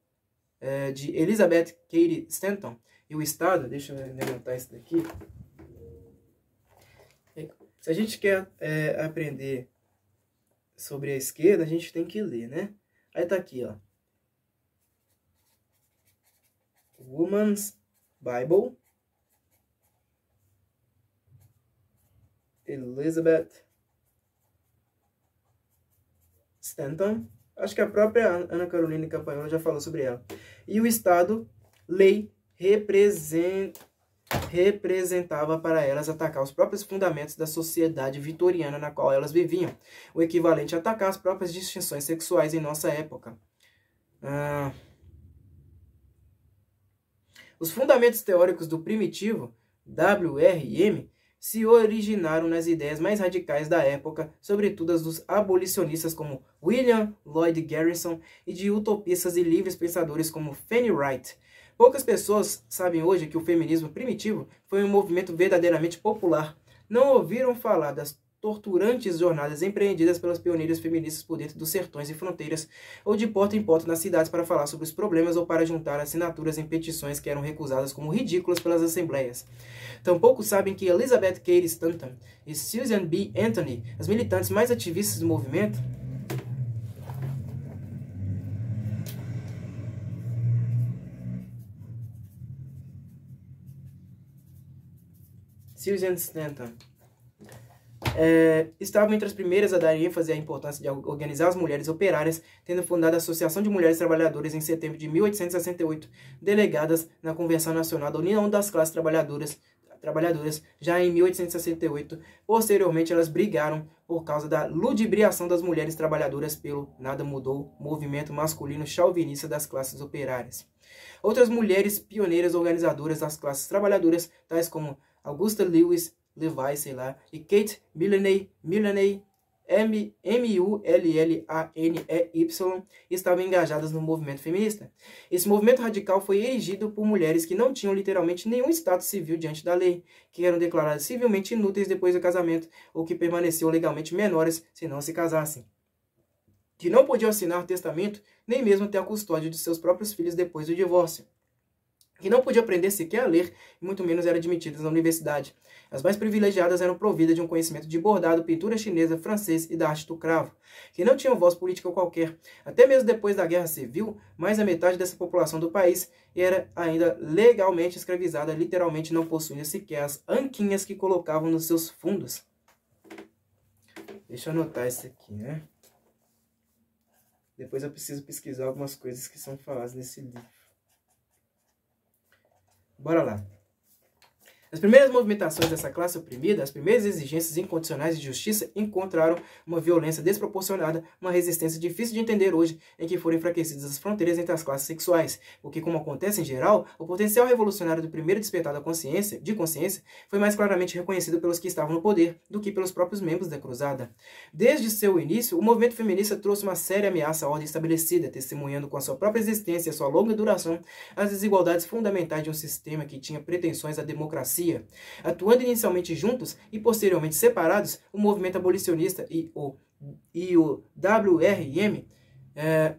de Elizabeth Cady Stanton, e o Estado, deixa eu levantar isso daqui. Se a gente quer aprender sobre a esquerda, a gente tem que ler, né? Aí tá aqui, ó. Woman's Bible, Elizabeth Stanton. Acho que a própria Ana Carolina Campanhola já falou sobre ela. E o Estado, lei, representava para elas atacar os próprios fundamentos da sociedade vitoriana na qual elas viviam, o equivalente a atacar as próprias distinções sexuais em nossa época. Os fundamentos teóricos do primitivo, WRM, se originaram nas ideias mais radicais da época, sobretudo as dos abolicionistas como William Lloyd Garrison e de utopistas e livres pensadores como Fanny Wright. Poucas pessoas sabem hoje que o feminismo primitivo foi um movimento verdadeiramente popular. Não ouviram falar das torturantes jornadas empreendidas pelas pioneiras feministas por dentro dos sertões e fronteiras, ou de porta em porta nas cidades para falar sobre os problemas ou para juntar assinaturas em petições que eram recusadas como ridículas pelas assembleias. Tampouco sabem que Elizabeth Cady Stanton e Susan B. Anthony, as militantes mais ativistas do movimento, Susan Stanton estavam entre as primeiras a dar ênfase à importância de organizar as mulheres operárias, tendo fundado a Associação de Mulheres Trabalhadoras em setembro de 1868, delegadas na Convenção Nacional da União das Classes Trabalhadoras, já em 1868. Posteriormente, elas brigaram por causa da ludibriação das mulheres trabalhadoras pelo Nada Mudou, movimento masculino chauvinista das classes operárias. Outras mulheres pioneiras organizadoras das classes trabalhadoras, tais como Augusta Lewis Levi, e Kate Mullaney, M-U-L-L-A-N-E-Y, estavam engajadas no movimento feminista. Esse movimento radical foi erigido por mulheres que não tinham literalmente nenhum status civil diante da lei, que eram declaradas civilmente inúteis depois do casamento, ou que permaneciam legalmente menores se não se casassem, que não podiam assinar testamento, nem mesmo ter a custódia de seus próprios filhos depois do divórcio, que não podiam aprender sequer a ler e muito menos eram admitidas na universidade. As mais privilegiadas eram providas de um conhecimento de bordado, pintura chinesa, francês e da arte do cravo, que não tinham voz política qualquer. Até mesmo depois da Guerra Civil, mais da metade dessa população do país era ainda legalmente escravizada, literalmente não possuindo sequer as anquinhas que colocavam nos seus fundos. Deixa eu anotar isso aqui, né? Depois eu preciso pesquisar algumas coisas que são faladas nesse livro. Bora lá. As primeiras movimentações dessa classe oprimida, as primeiras exigências incondicionais de justiça encontraram uma violência desproporcionada, uma resistência difícil de entender hoje, em que foram enfraquecidas as fronteiras entre as classes sexuais, porque, como acontece em geral, o potencial revolucionário do primeiro despertar de consciência foi mais claramente reconhecido pelos que estavam no poder do que pelos próprios membros da cruzada. Desde seu início, o movimento feminista trouxe uma séria ameaça à ordem estabelecida, testemunhando com a sua própria existência e a sua longa duração as desigualdades fundamentais de um sistema que tinha pretensões à democracia. Atuando inicialmente juntos e posteriormente separados, o movimento abolicionista e o WRM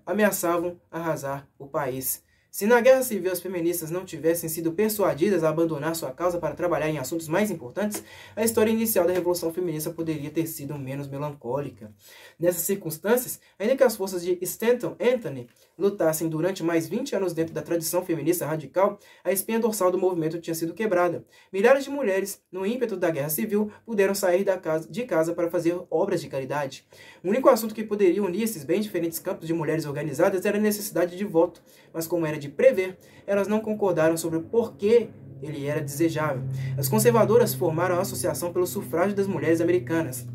ameaçavam arrasar o país. Se na Guerra Civil as feministas não tivessem sido persuadidas a abandonar sua causa para trabalhar em assuntos mais importantes, a história inicial da Revolução Feminista poderia ter sido menos melancólica. Nessas circunstâncias, ainda que as forças de Stanton Anthony lutassem durante mais 20 anos dentro da tradição feminista radical, a espinha dorsal do movimento tinha sido quebrada. Milhares de mulheres, no ímpeto da Guerra Civil, puderam sair de casa para fazer obras de caridade. O único assunto que poderia unir esses bem diferentes campos de mulheres organizadas era a necessidade de voto, mas como era de prever, elas não concordaram sobre o porquê ele era desejável. As conservadoras formaram a Associação pelo Sufrágio das Mulheres Americanas.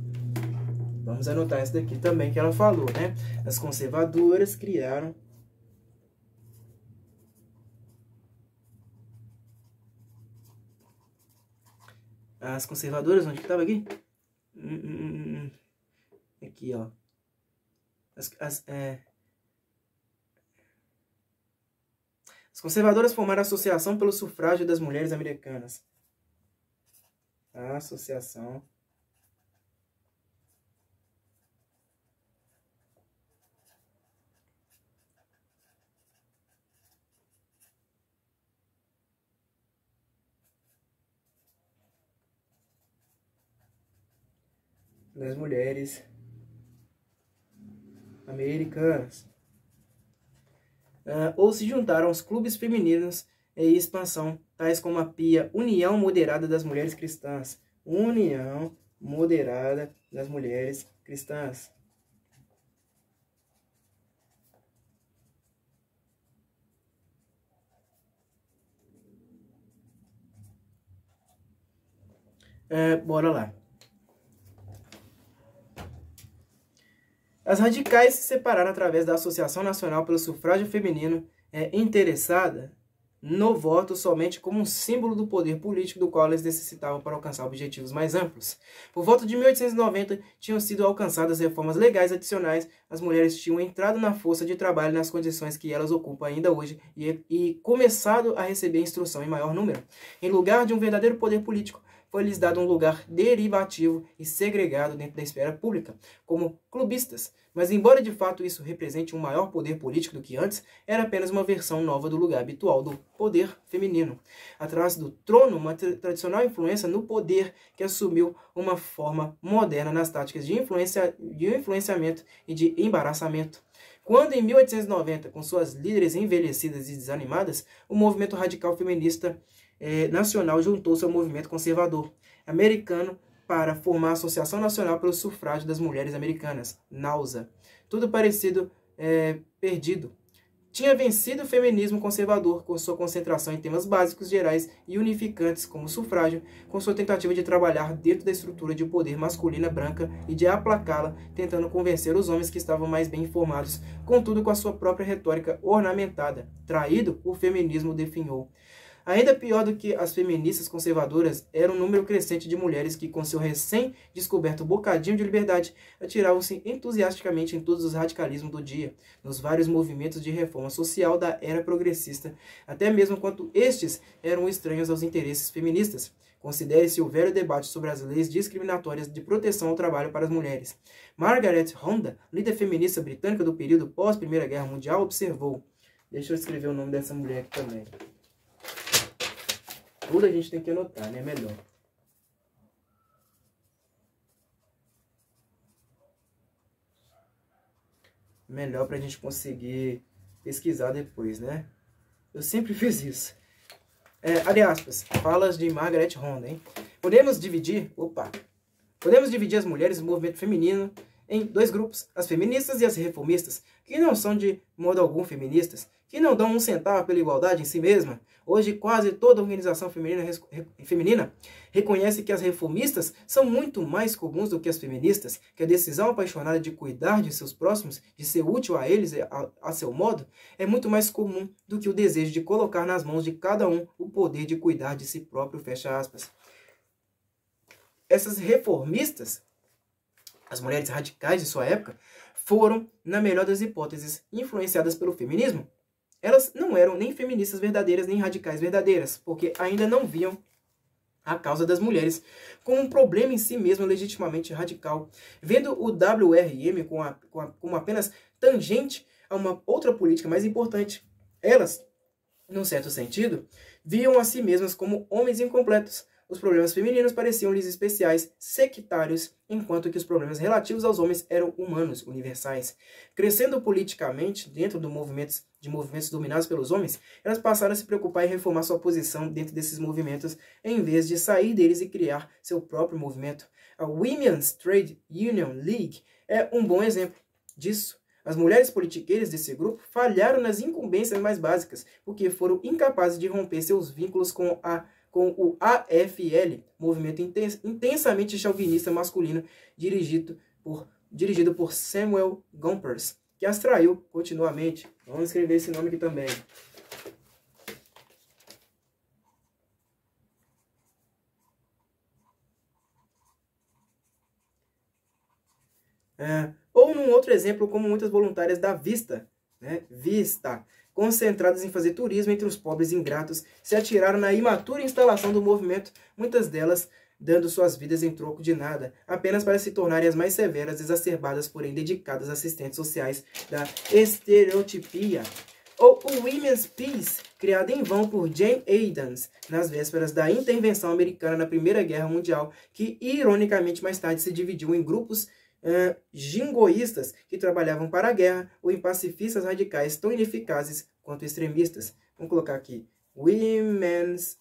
Vamos anotar isso daqui também que ela falou, né? As conservadoras criaram as conservadoras, onde que estava aqui? Aqui, ó. As conservadoras formaram a Associação pelo Sufrágio das Mulheres Americanas. A Associação das Mulheres Americanas. Ou se juntaram aos clubes femininos em expansão, tais como a PIA, União Moderada das Mulheres Cristãs. União Moderada das Mulheres Cristãs. Bora lá. As radicais se separaram através da Associação Nacional pelo Sufrágio Feminino interessada no voto somente como um símbolo do poder político do qual eles necessitavam para alcançar objetivos mais amplos. Por volta de 1890, tinham sido alcançadas reformas legais adicionais, as mulheres tinham entrado na força de trabalho nas condições que elas ocupam ainda hoje e começado a receber instrução em maior número. Em lugar de um verdadeiro poder político, foi-lhes dado um lugar derivativo e segregado dentro da esfera pública, como clubistas. Mas, embora de fato isso represente um maior poder político do que antes, era apenas uma versão nova do lugar habitual do poder feminino. Atrás do trono, uma tradicional influência no poder que assumiu uma forma moderna nas táticas de influenciamento e de embaraçamento. Quando, em 1890, com suas líderes envelhecidas e desanimadas, o movimento radical feminista nacional juntou-se ao movimento conservador americano para formar a Associação Nacional pelo Sufrágio das Mulheres Americanas, NAUSA. Tudo parecido perdido. Tinha vencido o feminismo conservador com sua concentração em temas básicos, gerais e unificantes como o sufrágio, com sua tentativa de trabalhar dentro da estrutura de poder masculina branca e de aplacá-la, tentando convencer os homens que estavam mais bem informados, contudo com a sua própria retórica ornamentada. Traído, o feminismo definhou. Ainda pior do que as feministas conservadoras era um número crescente de mulheres que, com seu recém-descoberto bocadinho de liberdade, atiravam-se entusiasticamente em todos os radicalismos do dia, nos vários movimentos de reforma social da era progressista, até mesmo quando estes eram estranhos aos interesses feministas. Considere-se o velho debate sobre as leis discriminatórias de proteção ao trabalho para as mulheres. Margaret Honda, líder feminista britânica do período pós-Primeira Guerra Mundial, observou... Deixa eu escrever o nome dessa mulher aqui também. Tudo a gente tem que anotar, né? Melhor. Melhor para a gente conseguir pesquisar depois, né? Eu sempre fiz isso. Abre aspas. Falas de Margaret Honda, hein? Podemos dividir as mulheres do movimento feminino em dois grupos. As feministas e as reformistas, que não são de modo algum feministas, que não dão um centavo pela igualdade em si mesma. Hoje, quase toda organização feminina reconhece que as reformistas são muito mais comuns do que as feministas, que a decisão apaixonada de cuidar de seus próximos, de ser útil a eles a seu modo, é muito mais comum do que o desejo de colocar nas mãos de cada um o poder de cuidar de si próprio, fecha aspas. Essas reformistas, as mulheres radicais de sua época, foram, na melhor das hipóteses, influenciadas pelo feminismo. Elas não eram nem feministas verdadeiras, nem radicais verdadeiras, porque ainda não viam a causa das mulheres como um problema em si mesmo legitimamente radical, vendo o WRM como apenas tangente a uma outra política mais importante. Elas, num certo sentido, viam a si mesmas como homens incompletos. Os problemas femininos pareciam-lhes especiais, sectários, enquanto que os problemas relativos aos homens eram humanos, universais. Crescendo politicamente dentro de movimentos dominados pelos homens, elas passaram a se preocupar em reformar sua posição dentro desses movimentos, em vez de sair deles e criar seu próprio movimento. A Women's Trade Union League é um bom exemplo disso. As mulheres politiqueiras desse grupo falharam nas incumbências mais básicas, porque foram incapazes de romper seus vínculos com o AFL, movimento intensamente chauvinista masculino, dirigido por Samuel Gompers, que as traiu continuamente. Vamos escrever esse nome aqui também. Ou num outro exemplo, como muitas voluntárias da Vista, concentradas em fazer turismo entre os pobres ingratos, se atiraram na imatura instalação do movimento, muitas delas dando suas vidas em troco de nada, apenas para se tornarem as mais severas, exacerbadas, porém dedicadas assistentes sociais da estereotipia. Ou o Women's Peace, criado em vão por Jane Addams, nas vésperas da intervenção americana na Primeira Guerra Mundial, que ironicamente mais tarde se dividiu em grupos jingoístas que trabalhavam para a guerra ou em pacifistas radicais tão ineficazes quanto extremistas. Vamos colocar aqui Women's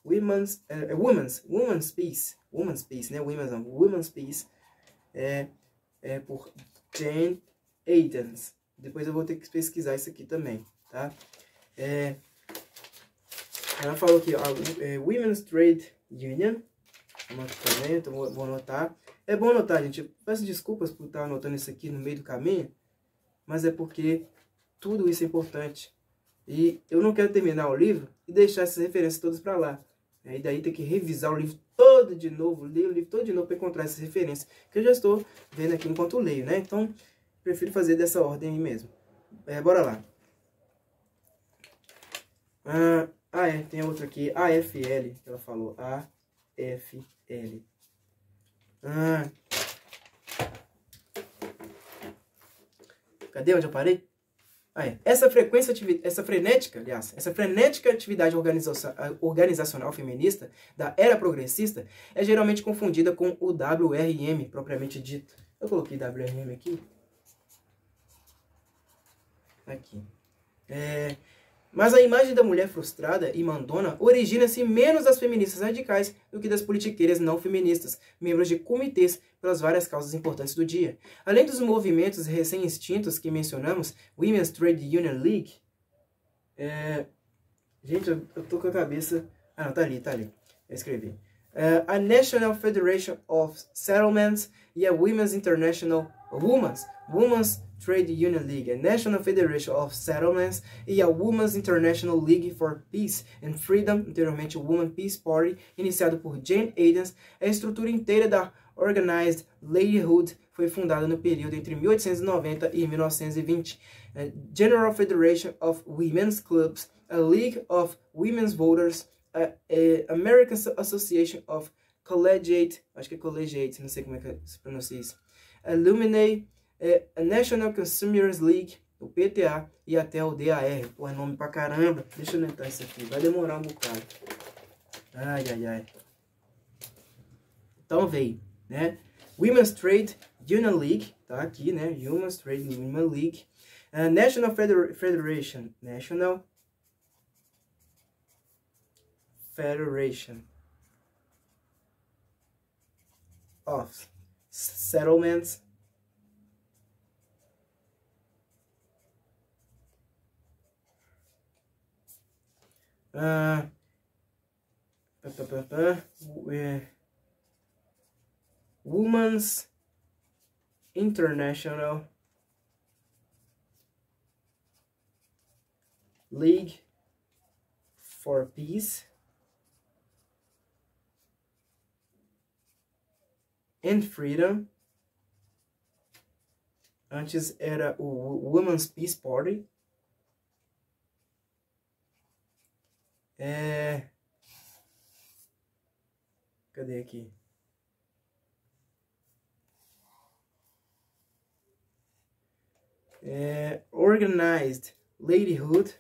Peace. Women's Peace por Jane Addams. Depois eu vou ter que pesquisar isso aqui também, tá? Ela falou aqui, Women's Trade Union. Então vou anotar. É bom anotar, gente. Eu peço desculpas por estar anotando isso aqui no meio do caminho, mas é porque tudo isso é importante. E eu não quero terminar o livro e deixar essas referências todas para lá. E daí tem que revisar o livro todo de novo, ler o livro todo de novo para encontrar essas referências, que eu já estou vendo aqui enquanto eu leio, né? Então, prefiro fazer dessa ordem aí mesmo. Bora lá. Tem outra aqui, AFL, que ela falou, AFL. Cadê onde eu parei? Essa frenética atividade organizacional feminista da era progressista é geralmente confundida com o WRM, propriamente dito. Eu coloquei WRM aqui. Mas a imagem da mulher frustrada e mandona origina-se menos das feministas radicais do que das politiqueiras não feministas, membros de comitês pelas várias causas importantes do dia. Além dos movimentos recém-extintos que mencionamos, Women's Trade Union League... Gente, eu tô com a cabeça... não, tá ali. Eu escrevi. A National Federation of Settlements e a Women's Trade Union League, a National Federation of Settlements e a Women's International League for Peace and Freedom, anteriormente o Women Peace Party, iniciado por Jane Addams. A estrutura inteira da Organized Ladyhood foi fundada no período entre 1890 e 1920. A General Federation of Women's Clubs, a League of Women's Voters, a American Association of Collegiate, acho que é Collegiate, não sei como é que se pronuncia isso, Alumni, a National Consumers League, o PTA, e até o DAR. Pô, é nome pra caramba. Deixa eu anotar isso aqui, vai demorar um bocado. Ai. Então veio, né? Women's Trade Union League, tá aqui, né? Women's Trade Union League. National Federation of Settlements. Women's International League for Peace and Freedom. Antes era o Women's Peace Party. Cadê aqui? Organized Ladyhood.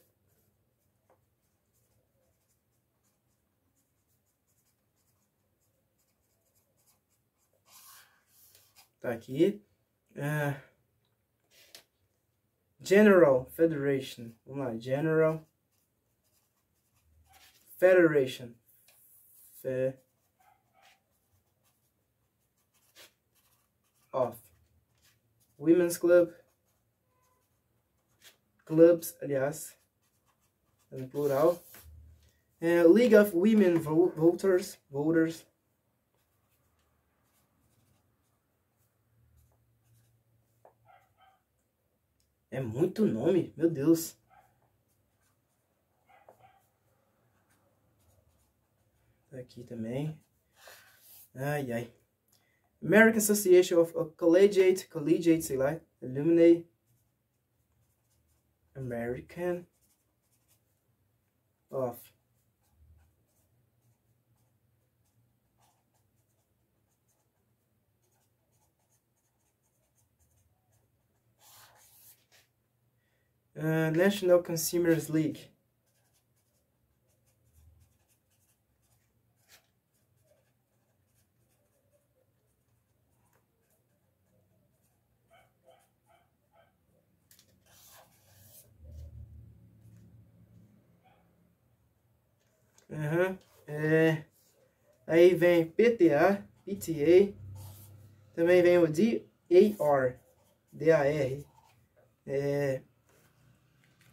Tá aqui. General Federation. Vamos lá. General Federation of Women's Clubs, aliás, no plural. League of Women Voters. É muito nome, meu Deus. Aqui também. Ai. American Association of Collegiate, sei lá. Alumni. American of National Consumers League. Aí vem PTA, também vem o DAR.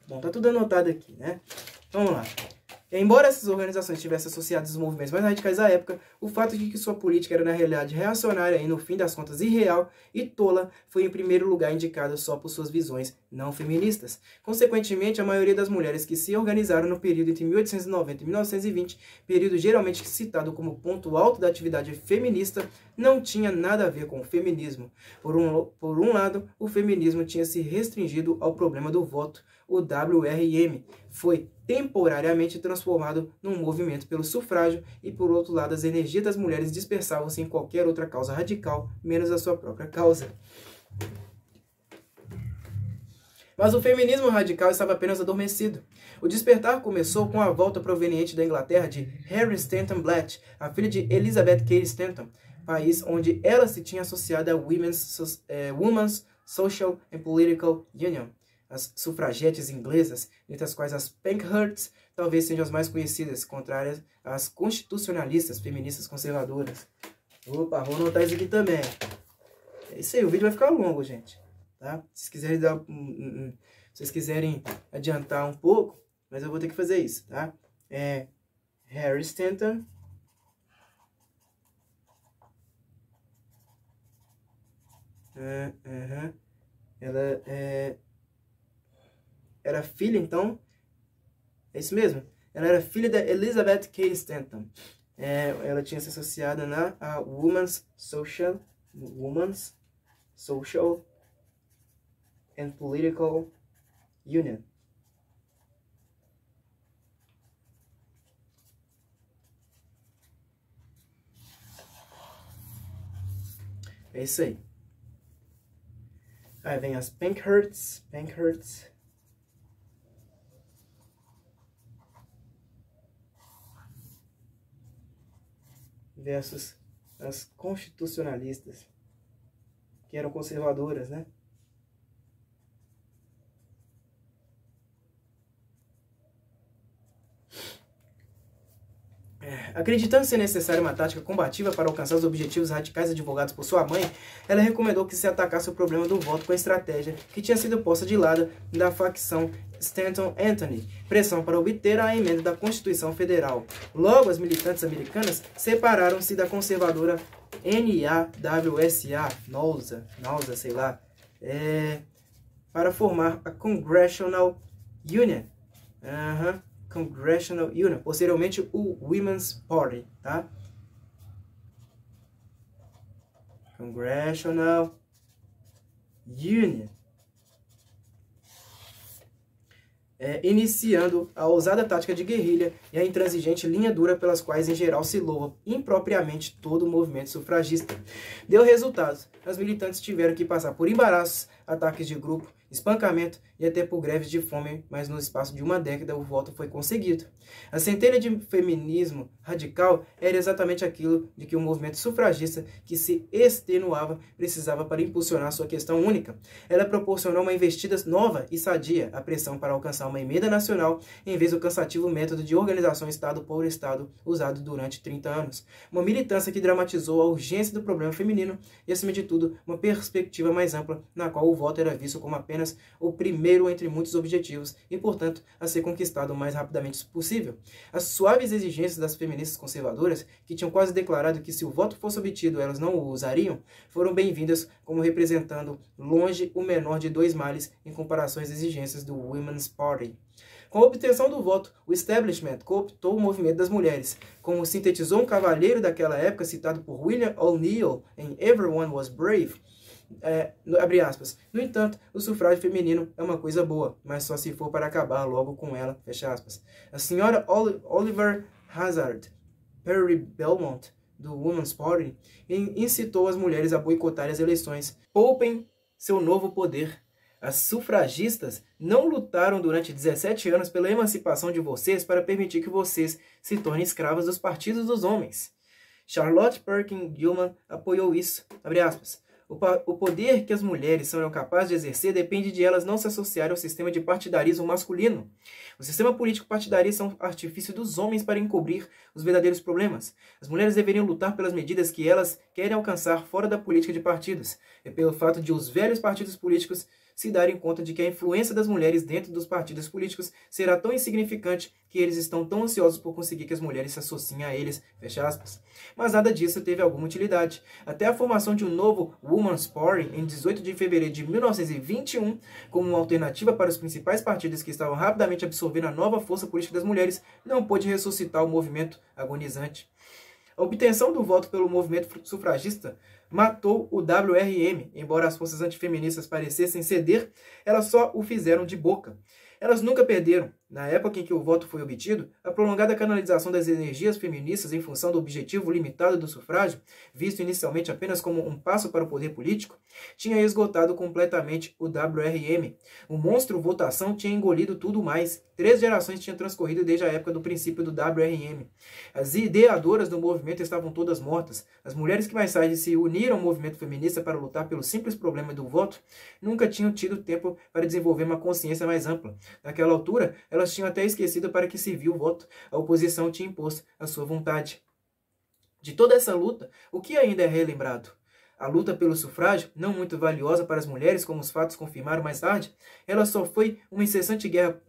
Bom, tá tudo anotado aqui, né? Vamos lá. Embora essas organizações estivessem associadas aos movimentos mais radicais da época, O fato de que sua política era na realidade reacionária e no fim das contas irreal e tola foi em primeiro lugar indicada só por suas visões não feministas. Consequentemente, a maioria das mulheres que se organizaram no período entre 1890 e 1920, período geralmente citado como ponto alto da atividade feminista, não tinha nada a ver com o feminismo. Por um lado, o feminismo tinha se restringido ao problema do voto. O WRM foi temporariamente transformado num movimento pelo sufrágio e, por outro lado, as energias das mulheres dispersavam-se em qualquer outra causa radical, menos a sua própria causa. Mas o feminismo radical estava apenas adormecido. O despertar começou com a volta proveniente da Inglaterra de Harry Stanton Blatt, a filha de Elizabeth Cady Stanton, país onde ela se tinha associado à Women's Social and Political Union. As sufragetes inglesas, entre as quais as Pankhursts, talvez sejam as mais conhecidas, contrárias às constitucionalistas feministas conservadoras. Opa, vou anotar isso aqui também. É isso aí, o vídeo vai ficar longo, gente. Tá? Se vocês quiserem adiantar um pouco, mas eu vou ter que fazer isso, tá? Harry Stanton. Ela era filha, então, é isso mesmo? Ela era filha da Elizabeth Cady Stanton. Ela tinha se associado à Women's Social and Political Union. É isso aí. Aí vem as Pankhursts versus as constitucionalistas, que eram conservadoras, né? Acreditando ser necessária uma tática combativa para alcançar os objetivos radicais advogados por sua mãe, ela recomendou que se atacasse o problema do voto com a estratégia que tinha sido posta de lado da facção Stanton-Anthony, pressão para obter a emenda da Constituição Federal. Logo, as militantes americanas separaram-se da conservadora NAWSA, sei lá, para formar a Congressional Union. Congressional Union, posteriormente o Women's Party, tá? Congressional Union. Iniciando a ousada tática de guerrilha e a intransigente linha dura pelas quais, em geral, se louva impropriamente todo o movimento sufragista. Deu resultados. As militantes tiveram que passar por embaraços, ataques de grupo, espancamento e até por greves de fome, mas no espaço de uma década o voto foi conseguido. A centelha de feminismo radical era exatamente aquilo de que o movimento sufragista, que se extenuava, precisava para impulsionar sua questão única. Ela proporcionou uma investida nova e sadia à pressão para alcançar uma emenda nacional, em vez do cansativo método de organização Estado por Estado usado durante 30 anos. Uma militância que dramatizou a urgência do problema feminino e, acima de tudo, uma perspectiva mais ampla, na qual o voto era visto como apenas o primeiro entre muitos objetivos e, portanto, a ser conquistado o mais rapidamente possível. As suaves exigências das feministas conservadoras, que tinham quase declarado que se o voto fosse obtido elas não o usariam, foram bem-vindas como representando longe o menor de dois males em comparação às exigências do Women's Party. Com a obtenção do voto, o establishment cooptou o movimento das mulheres. Como sintetizou um cavalheiro daquela época citado por William O'Neill em Everyone Was Brave, abre aspas, no entanto, o sufrágio feminino é uma coisa boa, mas só se for para acabar logo com ela, fecha aspas. A senhora Oliver Hazard Perry Belmont, do Women's Party, incitou as mulheres a boicotarem as eleições. Poupem seu novo poder. As sufragistas não lutaram durante 17 anos pela emancipação de vocês para permitir que vocês se tornem escravas dos partidos dos homens. Charlotte Perkins Gilman apoiou isso, abre aspas. O poder que as mulheres são capazes de exercer depende de elas não se associarem ao sistema de partidarismo masculino. O sistema político partidarista é um artifício dos homens para encobrir os verdadeiros problemas. As mulheres deveriam lutar pelas medidas que elas querem alcançar fora da política de partidos. É pelo fato de os velhos partidos políticos se darem conta de que a influência das mulheres dentro dos partidos políticos será tão insignificante que eles estão tão ansiosos por conseguir que as mulheres se associem a eles, fecha aspas. Mas nada disso teve alguma utilidade. Até a formação de um novo Women's Party em 18 de fevereiro de 1921, como uma alternativa para os principais partidos que estavam rapidamente absorvendo a nova força política das mulheres, não pôde ressuscitar o movimento agonizante. A obtenção do voto pelo movimento sufragista matou o WRM. Embora as forças antifeministas parecessem ceder, elas só o fizeram de boca. Elas nunca perderam. Na época em que o voto foi obtido, a prolongada canalização das energias feministas em função do objetivo limitado do sufrágio, visto inicialmente apenas como um passo para o poder político, tinha esgotado completamente o WRM. O monstro votação tinha engolido tudo mais. 3 gerações tinham transcorrido desde a época do princípio do WRM. As ideadoras do movimento estavam todas mortas. As mulheres que mais tarde se uniram ao movimento feminista para lutar pelo simples problema do voto nunca tinham tido tempo para desenvolver uma consciência mais ampla. Naquela altura, elas tinham até esquecido para que serviu o voto. A oposição tinha imposto a sua vontade. De toda essa luta, o que ainda é relembrado? A luta pelo sufrágio, não muito valiosa para as mulheres, como os fatos confirmaram mais tarde, ela só foi uma incessante guerra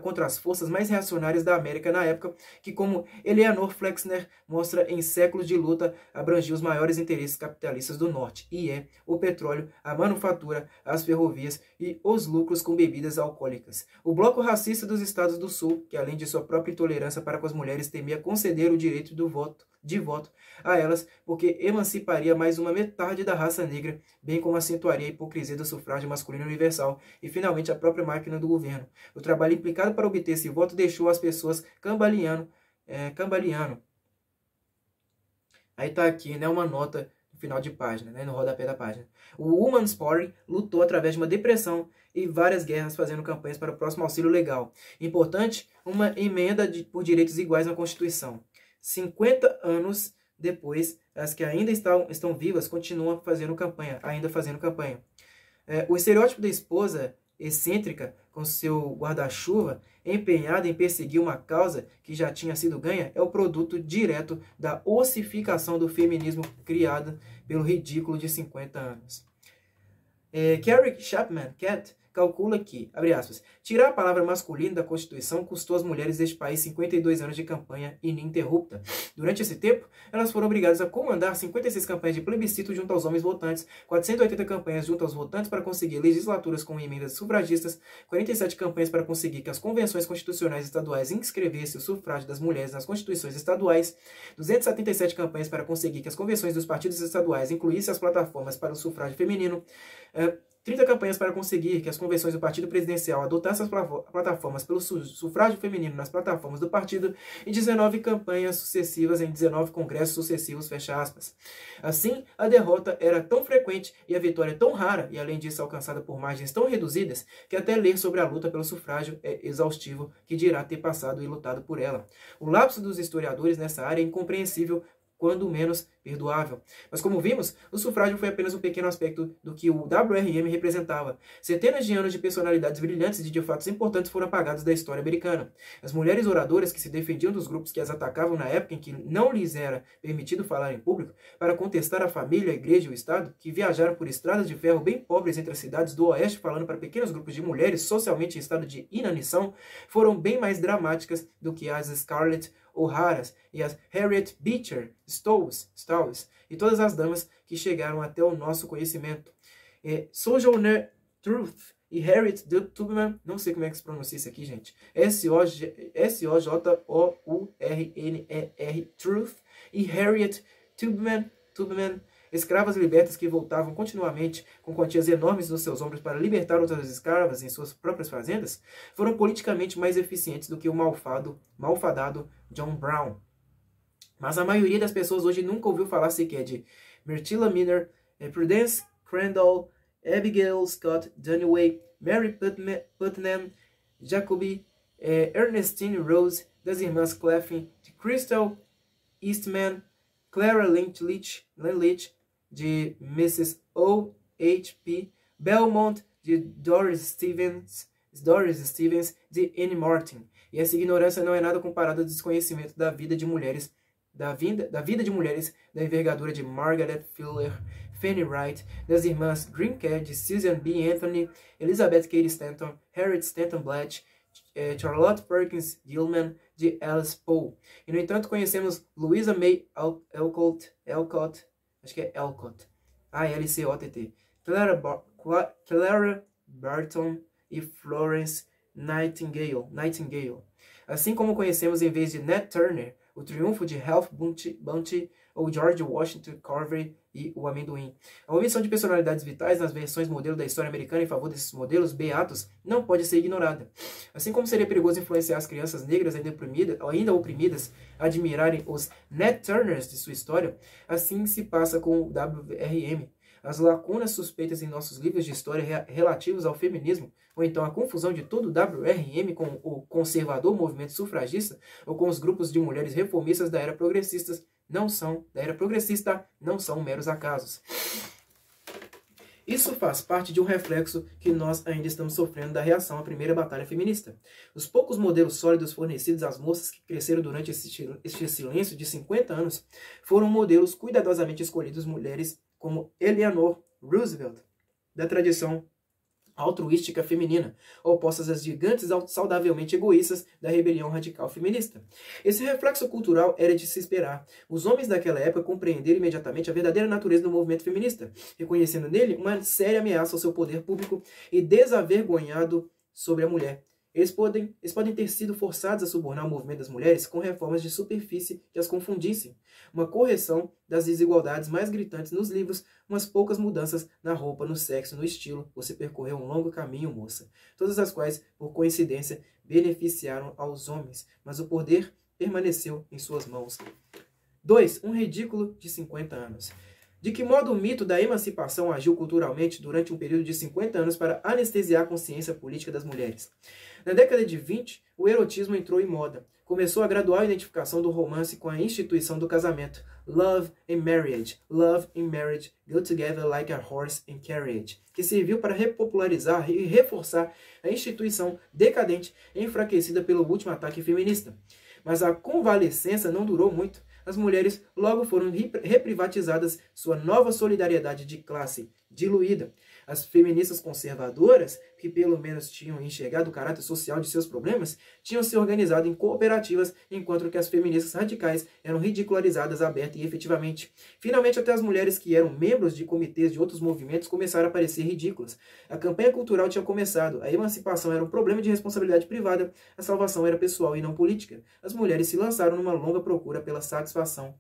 contra as forças mais reacionárias da América na época, que, como Eleanor Flexner mostra em séculos de luta, abrangia os maiores interesses capitalistas do Norte, e é o petróleo, a manufatura, as ferrovias e os lucros com bebidas alcoólicas. O bloco racista dos Estados do Sul, que além de sua própria intolerância para com as mulheres, temia conceder o direito de voto a elas, porque emanciparia mais uma metade da raça negra, bem como acentuaria a hipocrisia do sufrágio masculino universal e, finalmente, a própria máquina do governo. O trabalho implicado para obter esse voto deixou as pessoas cambaleando. Aí tá aqui, né, uma nota no final de página, né, no rodapé da página. O Women's Party lutou através de uma depressão e várias guerras fazendo campanhas para o próximo auxílio legal. Importante, uma emenda por direitos iguais na Constituição. 50 anos depois, as que ainda estão vivas continuam fazendo campanha, o estereótipo da esposa excêntrica com seu guarda-chuva, empenhada em perseguir uma causa que já tinha sido ganha, é o produto direto da ossificação do feminismo criada pelo ridículo de 50 anos. Carrie Chapman Catt calcula que, abre aspas, tirar a palavra masculino da Constituição custou às mulheres deste país 52 anos de campanha ininterrupta. Durante esse tempo, elas foram obrigadas a comandar 56 campanhas de plebiscito junto aos homens votantes, 480 campanhas junto aos votantes para conseguir legislaturas com emendas sufragistas, 47 campanhas para conseguir que as convenções constitucionais estaduais inscrevessem o sufrágio das mulheres nas constituições estaduais, 277 campanhas para conseguir que as convenções dos partidos estaduais incluíssem as plataformas para o sufrágio feminino, 30 campanhas para conseguir que as convenções do partido presidencial adotassem as plataformas pelo sufrágio feminino nas plataformas do partido e 19 campanhas sucessivas em 19 congressos sucessivos, fecha aspas. Assim, a derrota era tão frequente e a vitória tão rara e, além disso, alcançada por margens tão reduzidas que até ler sobre a luta pelo sufrágio é exaustivo, que dirá ter passado e lutado por ela. O lapso dos historiadores nessa área é incompreensível, quando menos perdoável. Mas como vimos, o sufrágio foi apenas um pequeno aspecto do que o WRM representava. Centenas de anos de personalidades brilhantes e de fatos importantes foram apagados da história americana. As mulheres oradoras que se defendiam dos grupos que as atacavam na época em que não lhes era permitido falar em público, para contestar a família, a igreja e o Estado, que viajaram por estradas de ferro bem pobres entre as cidades do Oeste falando para pequenos grupos de mulheres socialmente em estado de inanição, foram bem mais dramáticas do que as Scarlett O'Haras e as Harriet Beecher Stowe e todas as damas que chegaram até o nosso conhecimento. Sojourner Truth e Harriet Tubman, não sei como é que se pronuncia isso aqui, gente, S-O-J-O-U-R-N-E-R, Truth, e Harriet Tubman, escravas libertas que voltavam continuamente com quantias enormes nos seus ombros para libertar outras escravas em suas próprias fazendas, foram politicamente mais eficientes do que o malfadado John Brown. Mas a maioria das pessoas hoje nunca ouviu falar sequer de Myrtilla Miner, Prudence Crandall, Abigail Scott Duniway, Mary Putnam, Jacoby, Ernestine Rose, das irmãs Claflin, de Crystal Eastman, Clara Leach, de Mrs. O.H.P. Belmont, de Doris Stevens, de Anne Martin. E essa ignorância não é nada comparada ao desconhecimento da vida de mulheres, da envergadura de Margaret Fanny Wright, das irmãs Greencat, de Susan B. Anthony, Elizabeth Cady Stanton, Harriet Stanton Blatch, Charlotte Perkins Gilman, de Alice Poe. E, no entanto, conhecemos Louisa May Alcott, acho que é Alcott, A-L-C-O-T-T, Clara Barton e Florence Nightingale. Assim como conhecemos, em vez de Nat Turner, o triunfo de Ralph Bunche ou George Washington Carver e o amendoim. A omissão de personalidades vitais nas versões modelo da história americana em favor desses modelos beatos não pode ser ignorada. Assim como seria perigoso influenciar as crianças negras ainda oprimidas a admirarem os Nat Turners de sua história, assim se passa com o WRM. As lacunas suspeitas em nossos livros de história relativos ao feminismo, ou então a confusão de todo o WRM com o conservador movimento sufragista, ou com os grupos de mulheres reformistas da era progressista, não são meros acasos. Isso faz parte de um reflexo que nós ainda estamos sofrendo da reação à primeira batalha feminista. Os poucos modelos sólidos fornecidos às moças que cresceram durante este silêncio de 50 anos foram modelos cuidadosamente escolhidos mulheres como Eleanor Roosevelt, da tradição altruística feminina, opostas às gigantes saudavelmente egoístas da rebelião radical feminista. Esse reflexo cultural era de se esperar. Os homens daquela época compreenderam imediatamente a verdadeira natureza do movimento feminista, reconhecendo nele uma séria ameaça ao seu poder público e desavergonhado sobre a mulher. Eles podem ter sido forçados a subornar o movimento das mulheres com reformas de superfície que as confundissem, uma correção das desigualdades mais gritantes nos livros, umas poucas mudanças na roupa, no sexo, no estilo. Você percorreu um longo caminho, moça, todas as quais, por coincidência, beneficiaram aos homens, mas o poder permaneceu em suas mãos. 2. Um ridículo de 50 anos. De que modo o mito da emancipação agiu culturalmente durante um período de 50 anos para anestesiar a consciência política das mulheres? Na década de 20, o erotismo entrou em moda. Começou a gradual identificação do romance com a instituição do casamento. Love and marriage go together like a horse and carriage, que serviu para repopularizar e reforçar a instituição decadente e enfraquecida pelo último ataque feminista. Mas a convalescença não durou muito. As mulheres logo foram reprivatizadas, sua nova solidariedade de classe diluída. As feministas conservadoras, que pelo menos tinham enxergado o caráter social de seus problemas, tinham se organizado em cooperativas, enquanto que as feministas radicais eram ridicularizadas aberta e efetivamente. Finalmente, até as mulheres que eram membros de comitês de outros movimentos começaram a parecer ridículas. A campanha cultural tinha começado, a emancipação era um problema de responsabilidade privada, a salvação era pessoal e não política. As mulheres se lançaram numa longa procura pela satisfação.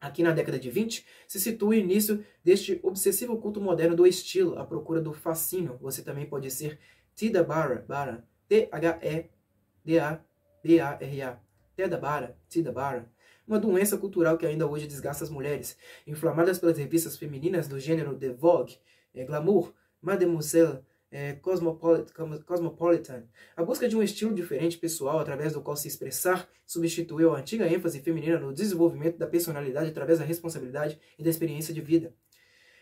Aqui na década de 20, se situa o início deste obsessivo culto moderno do estilo, a procura do fascínio. Você também pode ser Theda Bara, T-H-E-D-A-B-A-R-A, Theda Bara, uma doença cultural que ainda hoje desgasta as mulheres, inflamadas pelas revistas femininas do gênero The Vogue, Glamour, Mademoiselle, Cosmopolitan. A busca de um estilo diferente pessoal através do qual se expressar substituiu a antiga ênfase feminina no desenvolvimento da personalidade através da responsabilidade e da experiência de vida.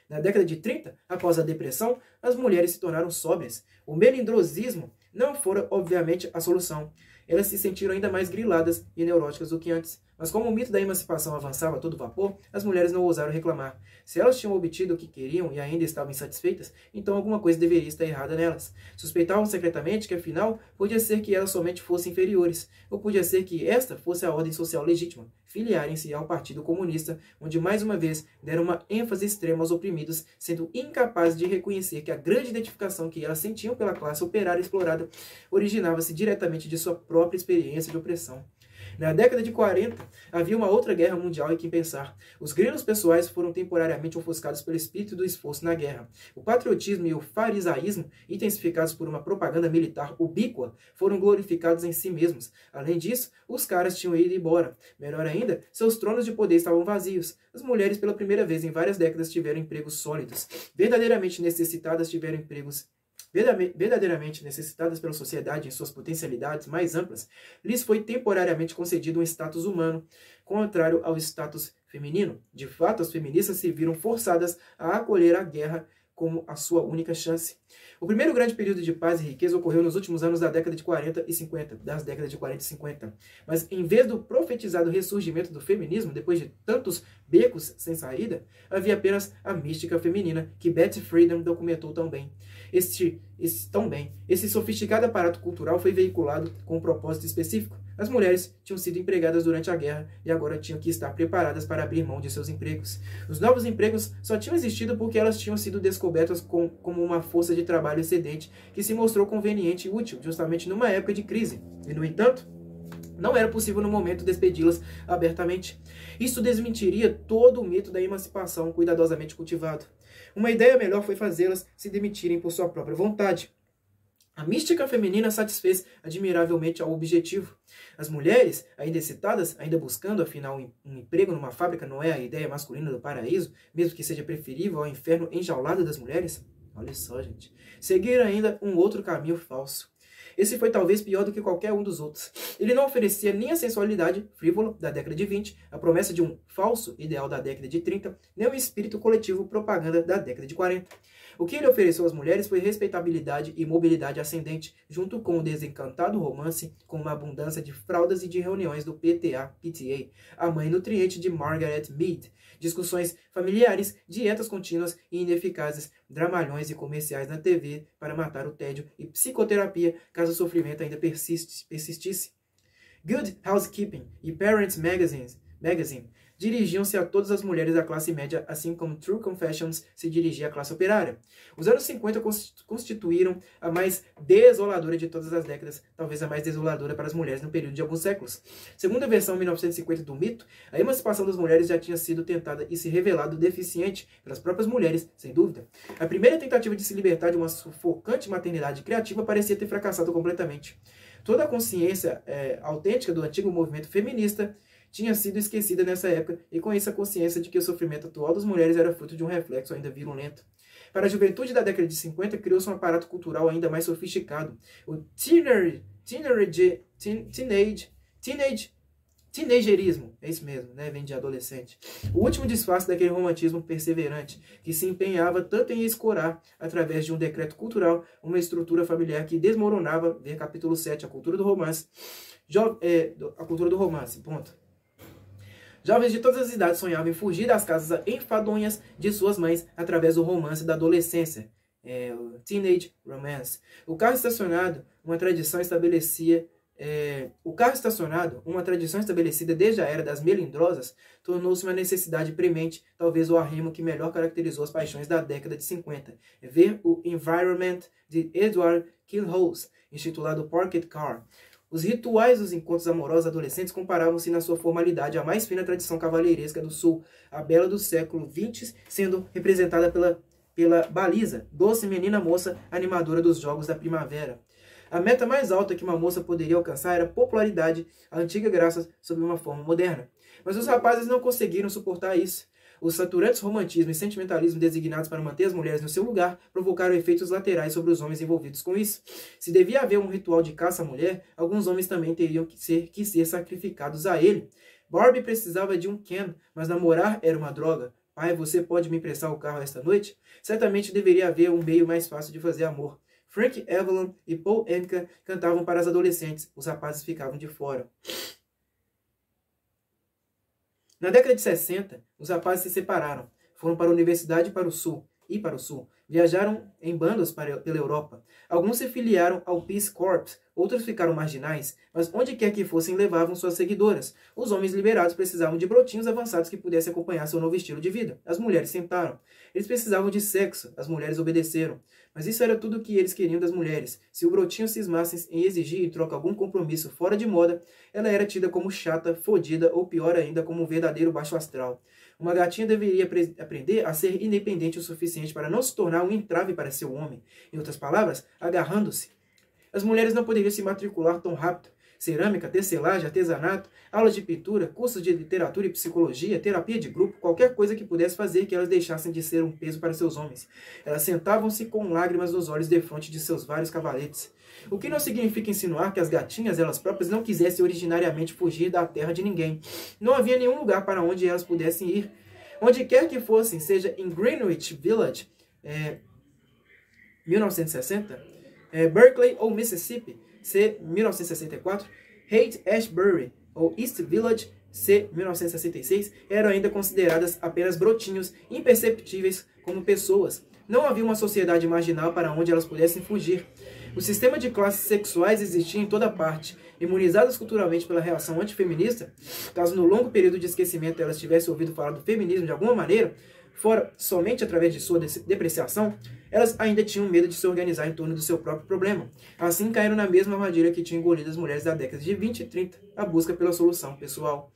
Na década de 30, após a depressão, as mulheres se tornaram sóbrias. O melindrosismo não fora, obviamente, a solução. Elas se sentiram ainda mais griladas e neuróticas do que antes. Mas como o mito da emancipação avançava a todo vapor, as mulheres não ousaram reclamar. Se elas tinham obtido o que queriam e ainda estavam insatisfeitas, então alguma coisa deveria estar errada nelas. Suspeitavam secretamente que, afinal, podia ser que elas somente fossem inferiores, ou podia ser que esta fosse a ordem social legítima, filiarem-se ao Partido Comunista, onde mais uma vez deram uma ênfase extrema aos oprimidos, sendo incapazes de reconhecer que a grande identificação que elas sentiam pela classe operária explorada originava-se diretamente de sua própria experiência de opressão. Na década de 40, havia uma outra guerra mundial em que pensar. Os grilos pessoais foram temporariamente ofuscados pelo espírito do esforço na guerra. O patriotismo e o farisaísmo, intensificados por uma propaganda militar ubíqua, foram glorificados em si mesmos. Além disso, os caras tinham ido embora. Melhor ainda, seus tronos de poder estavam vazios. As mulheres, pela primeira vez em várias décadas, tiveram empregos sólidos. Verdadeiramente necessitadas tiveram empregos verdadeiramente necessitadas pela sociedade em suas potencialidades mais amplas, lhes foi temporariamente concedido um status humano, contrário ao status feminino. De fato, as feministas se viram forçadas a acolher a guerra como a sua única chance. O primeiro grande período de paz e riqueza ocorreu nos últimos anos da década de 40 e 50, das décadas de 40 e 50. Mas em vez do profetizado ressurgimento do feminismo, depois de tantos becos sem saída, havia apenas a mística feminina que Betty Friedan documentou tão bem. Esse sofisticado aparato cultural foi veiculado com um propósito específico. As mulheres tinham sido empregadas durante a guerra e agora tinham que estar preparadas para abrir mão de seus empregos. Os novos empregos só tinham existido porque elas tinham sido descobertas como uma força de trabalho excedente que se mostrou conveniente e útil, justamente numa época de crise. E, no entanto, não era possível no momento despedi-las abertamente. Isso desmentiria todo o mito da emancipação cuidadosamente cultivado. Uma ideia melhor foi fazê-las se demitirem por sua própria vontade. A mística feminina satisfez admiravelmente ao objetivo. As mulheres, ainda excitadas, ainda buscando, afinal, um emprego numa fábrica não é a ideia masculina do paraíso, mesmo que seja preferível ao inferno enjaulado das mulheres? Olha só, gente. Seguiram ainda um outro caminho falso. Esse foi talvez pior do que qualquer um dos outros. Ele não oferecia nem a sensualidade frívola da década de 20, a promessa de um falso ideal da década de 30, nem o espírito coletivo propaganda da década de 40. O que ele ofereceu às mulheres foi respeitabilidade e mobilidade ascendente, junto com o desencantado romance, com uma abundância de fraldas e de reuniões do PTA, a mãe nutriente de Margaret Mead, discussões familiares, dietas contínuas e ineficazes, dramalhões e comerciais na TV para matar o tédio e psicoterapia caso o sofrimento ainda persistisse. Good Housekeeping e Parents Magazine dirigiam-se a todas as mulheres da classe média, assim como True Confessions se dirigia à classe operária. Os anos 50 constituíram a mais desoladora de todas as décadas, talvez a mais desoladora para as mulheres no período de alguns séculos. Segundo a versão 1950 do mito, a emancipação das mulheres já tinha sido tentada e se revelado deficiente pelas próprias mulheres, sem dúvida. A primeira tentativa de se libertar de uma sufocante maternidade criativa parecia ter fracassado completamente. Toda a consciência autêntica do antigo movimento feminista tinha sido esquecida nessa época, e com isso a consciência de que o sofrimento atual das mulheres era fruto de um reflexo ainda virulento. Para a juventude da década de 50, criou-se um aparato cultural ainda mais sofisticado. O teenagerismo, é isso mesmo, né? Vem de adolescente. O último disfarce daquele romantismo perseverante, que se empenhava tanto em escorar, através de um decreto cultural, uma estrutura familiar que desmoronava, ver capítulo 7, a cultura do romance, a cultura do romance, ponto. Jovens de todas as idades sonhavam em fugir das casas enfadonhas de suas mães através do romance da adolescência, o teenage romance. O carro estacionado, uma tradição estabelecida desde a era das melindrosas, tornou-se uma necessidade premente, talvez o arrimo que melhor caracterizou as paixões da década de 50. Ver o Environment de Edward Kilhouse, intitulado Pocket Car. Os rituais dos encontros amorosos adolescentes comparavam-se na sua formalidade à mais fina tradição cavalheiresca do Sul, a bela do século XX, sendo representada pela baliza, doce menina moça, animadora dos jogos da primavera. A meta mais alta que uma moça poderia alcançar era a popularidade, a antiga graça sob uma forma moderna. Mas os rapazes não conseguiram suportar isso. Os saturantes romantismo e sentimentalismo designados para manter as mulheres no seu lugar provocaram efeitos laterais sobre os homens envolvidos com isso. Se devia haver um ritual de caça à mulher, alguns homens também teriam que ser sacrificados a ele. Barbie precisava de um Ken, mas namorar era uma droga. Pai, você pode me emprestar o carro esta noite? Certamente deveria haver um meio mais fácil de fazer amor. Frank Avalon e Paul Anka cantavam para as adolescentes, os rapazes ficavam de fora. Na década de 60, os rapazes se separaram, foram para a universidade para o sul, viajaram em bandas pela Europa. Alguns se filiaram ao Peace Corps, outros ficaram marginais, mas onde quer que fossem levavam suas seguidoras. Os homens liberados precisavam de brotinhos avançados que pudessem acompanhar seu novo estilo de vida. As mulheres sentaram. Eles precisavam de sexo, as mulheres obedeceram. Mas isso era tudo o que eles queriam das mulheres. Se o brotinho cismasse em exigir em troca algum compromisso fora de moda, ela era tida como chata, fodida ou pior ainda, como um verdadeiro baixo astral. Uma gatinha deveria aprender a ser independente o suficiente para não se tornar um entrave para seu homem. Em outras palavras, agarrando-se. As mulheres não poderiam se matricular tão rápido. Cerâmica, tecelagem, artesanato, aulas de pintura, cursos de literatura e psicologia, terapia de grupo, qualquer coisa que pudesse fazer que elas deixassem de ser um peso para seus homens. Elas sentavam-se com lágrimas nos olhos defronte de seus vários cavaletes. O que não significa insinuar que as gatinhas, elas próprias, não quisessem originariamente fugir da terra de ninguém. Não havia nenhum lugar para onde elas pudessem ir. Onde quer que fossem, seja em Greenwich Village, 1960. Berkeley ou Mississippi, C. 1964. Haight-Ashbury ou East Village, C. 1966, eram ainda consideradas apenas brotinhos imperceptíveis como pessoas. Não havia uma sociedade marginal para onde elas pudessem fugir. O sistema de classes sexuais existia em toda parte. Imunizadas culturalmente pela reação antifeminista, caso no longo período de esquecimento elas tivessem ouvido falar do feminismo de alguma maneira, fora somente através de sua depreciação, elas ainda tinham medo de se organizar em torno do seu próprio problema. Assim caíram na mesma armadilha que tinha engolido as mulheres da década de 20 e 30, a busca pela solução pessoal.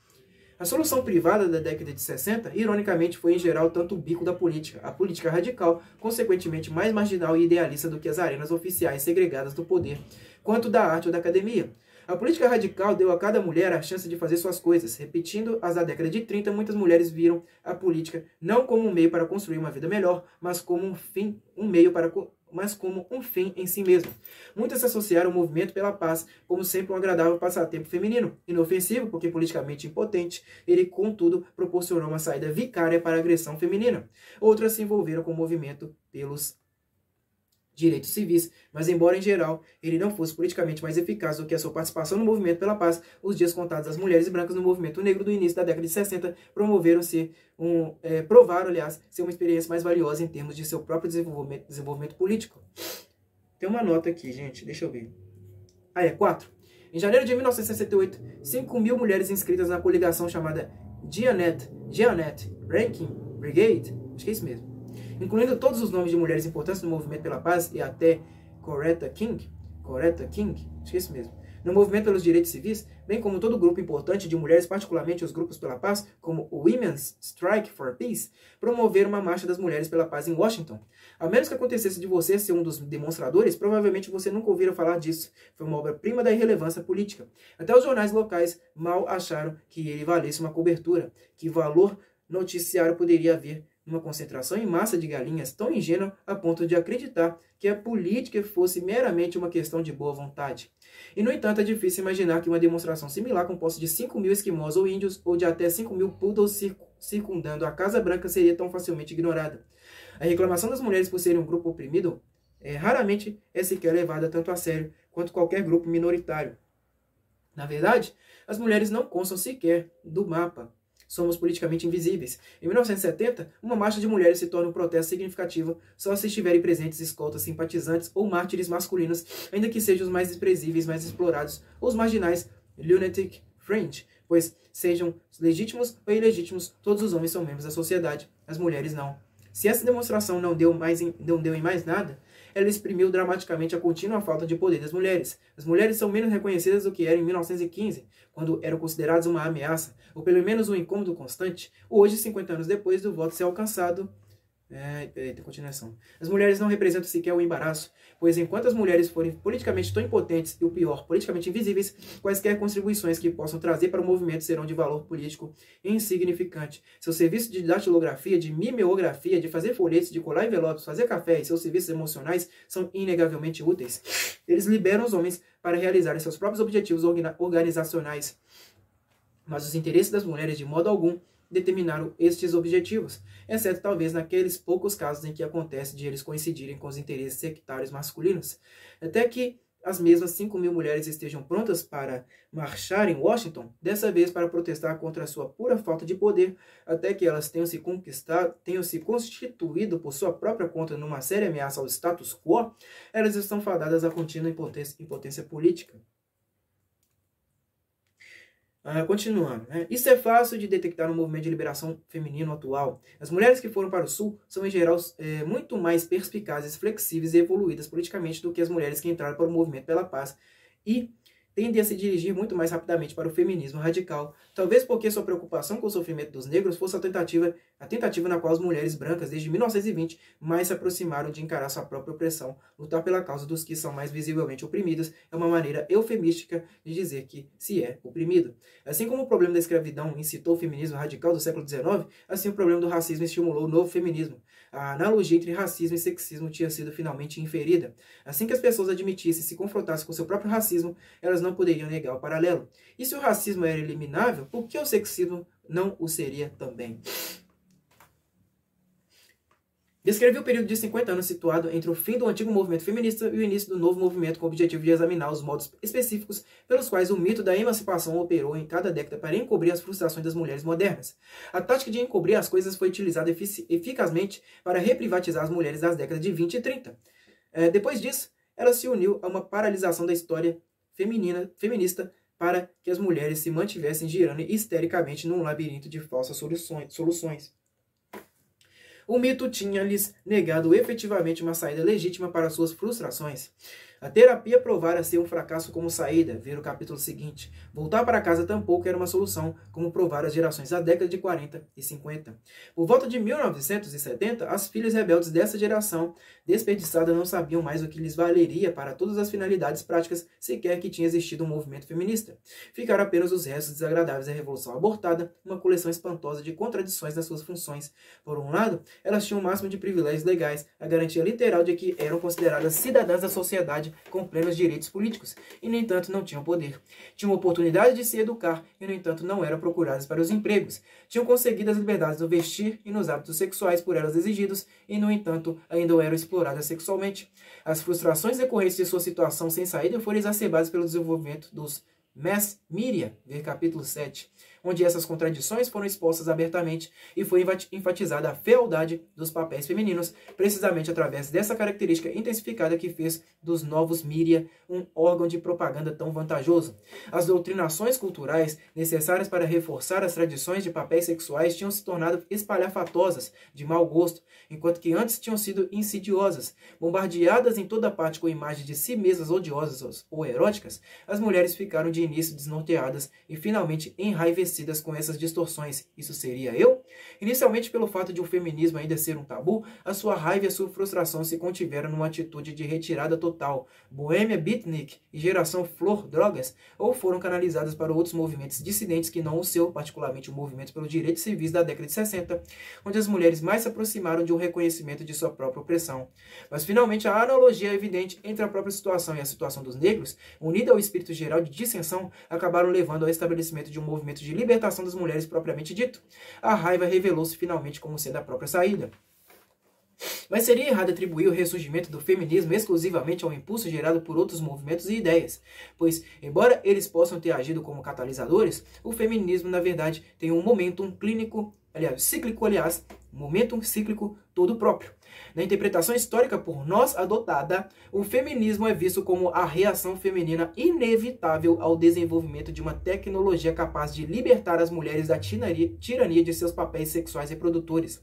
A solução privada da década de 60, ironicamente, foi em geral tanto o bico da política, a política radical, consequentemente mais marginal e idealista do que as arenas oficiais segregadas do poder, quanto da arte ou da academia. A política radical deu a cada mulher a chance de fazer suas coisas. Repetindo as da década de 30, muitas mulheres viram a política não como um meio para construir uma vida melhor, mas como um fim em si mesmo. Muitas se associaram ao movimento pela paz como sempre um agradável passatempo feminino, inofensivo porque politicamente impotente, ele contudo proporcionou uma saída vicária para a agressão feminina. Outras se envolveram com o movimento pelos direitos civis, mas embora em geral ele não fosse politicamente mais eficaz do que a sua participação no movimento pela paz, os dias contados das mulheres brancas no movimento negro do início da década de 60 provaram, aliás, ser uma experiência mais valiosa em termos de seu próprio desenvolvimento político. Tem uma nota aqui, gente, deixa eu ver. 4. Em janeiro de 1968, 5.000 mulheres inscritas na coligação chamada Jeanette Rankin Brigade, acho que é isso mesmo, incluindo todos os nomes de mulheres importantes no movimento pela paz e até Coretta King, acho que é isso mesmo, no movimento pelos direitos civis, bem como todo grupo importante de mulheres, particularmente os grupos pela paz, como o Women's Strike for Peace, promoveram uma marcha das mulheres pela paz em Washington. A menos que acontecesse de você ser um dos demonstradores, provavelmente você nunca ouvira falar disso. Foi uma obra-prima da irrelevância política. Até os jornais locais mal acharam que ele valesse uma cobertura. Que valor noticiário poderia haver numa concentração em massa de galinhas tão ingênua a ponto de acreditar que a política fosse meramente uma questão de boa vontade? E, no entanto, é difícil imaginar que uma demonstração similar composta de 5.000 esquimós ou índios, ou de até 5.000 poodles circundando a Casa Branca seria tão facilmente ignorada. A reclamação das mulheres por serem um grupo oprimido raramente é sequer levada tanto a sério quanto qualquer grupo minoritário. Na verdade, as mulheres não constam sequer do mapa. Somos politicamente invisíveis. Em 1970, uma marcha de mulheres se torna um protesto significativo só se estiverem presentes escoltas simpatizantes ou mártires masculinos, ainda que sejam os mais desprezíveis, mais explorados, ou os marginais lunatic fringe, pois sejam legítimos ou ilegítimos, todos os homens são membros da sociedade, as mulheres não. Se essa demonstração não deu em mais nada, ela exprimiu dramaticamente a contínua falta de poder das mulheres. As mulheres são menos reconhecidas do que eram em 1915, quando eram consideradas uma ameaça, ou pelo menos um incômodo constante, hoje, 50 anos depois do voto ser alcançado. Tem continuação. As mulheres não representam sequer o embaraço, pois enquanto as mulheres forem politicamente tão impotentes e, o pior, politicamente invisíveis, quaisquer contribuições que possam trazer para o movimento serão de valor político insignificante. Seu serviço de datilografia, de mimeografia, de fazer folhetos, de colar envelopes, fazer café e seus serviços emocionais são inegavelmente úteis. Eles liberam os homens para realizarem seus próprios objetivos organizacionais, mas os interesses das mulheres de modo algum determinaram estes objetivos, exceto talvez naqueles poucos casos em que acontece de eles coincidirem com os interesses sectários masculinos. Até que as mesmas 5.000 mulheres estejam prontas para marchar em Washington, dessa vez para protestar contra a sua pura falta de poder, até que elas tenham se constituído por sua própria conta numa séria ameaça ao status quo, elas estão fadadas à contínua impotência política. Continuando, Isso é fácil de detectar no movimento de liberação feminino atual. As mulheres que foram para o Sul são, em geral, muito mais perspicazes, flexíveis e evoluídas politicamente do que as mulheres que entraram para o movimento pela paz e tendem a se dirigir muito mais rapidamente para o feminismo radical, talvez porque sua preocupação com o sofrimento dos negros fosse a tentativa na qual as mulheres brancas, desde 1920, mais se aproximaram de encarar sua própria opressão. Lutar pela causa dos que são mais visivelmente oprimidos é uma maneira eufemística de dizer que se é oprimido. Assim como o problema da escravidão incitou o feminismo radical do século XIX, assim o problema do racismo estimulou o novo feminismo. A analogia entre racismo e sexismo tinha sido finalmente inferida. Assim que as pessoas admitissem e se confrontassem com seu próprio racismo, elas não poderiam negar o paralelo. E se o racismo era eliminável, por que o sexismo não o seria também? Descreveu o período de 50 anos situado entre o fim do antigo movimento feminista e o início do novo movimento, com o objetivo de examinar os modos específicos pelos quais o mito da emancipação operou em cada década para encobrir as frustrações das mulheres modernas. A tática de encobrir as coisas foi utilizada eficazmente para reprivatizar as mulheres das décadas de 20 e 30. Depois disso, ela se uniu a uma paralisação da história feminista para que as mulheres se mantivessem girando histericamente num labirinto de falsas soluções. O mito tinha-lhes negado efetivamente uma saída legítima para suas frustrações. A terapia provara ser um fracasso como saída, ver o capítulo seguinte. Voltar para casa tampouco era uma solução, como provaram as gerações da década de 40 e 50. Por volta de 1970, as filhas rebeldes dessa geração desperdiçada não sabiam mais o que lhes valeria para todas as finalidades práticas sequer que tinha existido um movimento feminista. Ficaram apenas os restos desagradáveis da revolução abortada, uma coleção espantosa de contradições das suas funções. Por um lado, elas tinham o máximo de privilégios legais, a garantia literal de que eram consideradas cidadãs da sociedade com plenos direitos políticos, e no entanto não tinham poder. Tinham oportunidade de se educar, e no entanto não eram procuradas para os empregos. Tinham conseguido as liberdades do vestir e nos hábitos sexuais por elas exigidos, e no entanto ainda eram exploradas sexualmente. As frustrações decorrentes de sua situação sem saída foram exacerbadas pelo desenvolvimento dos mass media, ver capítulo 7, onde essas contradições foram expostas abertamente e foi enfatizada a fealdade dos papéis femininos, precisamente através dessa característica intensificada que fez dos novos mídia um órgão de propaganda tão vantajoso. As doutrinações culturais necessárias para reforçar as tradições de papéis sexuais tinham se tornado espalhafatosas, de mau gosto, enquanto que antes tinham sido insidiosas. Bombardeadas em toda parte com imagens de si mesmas odiosas ou eróticas, as mulheres ficaram de início desnorteadas e finalmente enraivecidas com essas distorções. Isso seria eu? Inicialmente, pelo fato de o feminismo ainda ser um tabu, a sua raiva e a sua frustração se contiveram numa atitude de retirada total. Boêmia Beatnik e Geração Flor Drogas ou foram canalizadas para outros movimentos dissidentes que não o seu, particularmente o movimento pelos direitos civis da década de 60, onde as mulheres mais se aproximaram de um reconhecimento de sua própria opressão. Mas finalmente a analogia é evidente entre a própria situação e a situação dos negros, unida ao espírito geral de dissensão, acabaram levando ao estabelecimento de um movimento de libertação das mulheres propriamente dito. A raiva revelou-se finalmente como sendo a própria saída. Mas seria errado atribuir o ressurgimento do feminismo exclusivamente ao impulso gerado por outros movimentos e ideias, pois, embora eles possam ter agido como catalisadores, o feminismo, na verdade, tem um momentum cíclico todo próprio. Na interpretação histórica por nós adotada, o feminismo é visto como a reação feminina inevitável ao desenvolvimento de uma tecnologia capaz de libertar as mulheres da tirania de seus papéis sexuais reprodutores.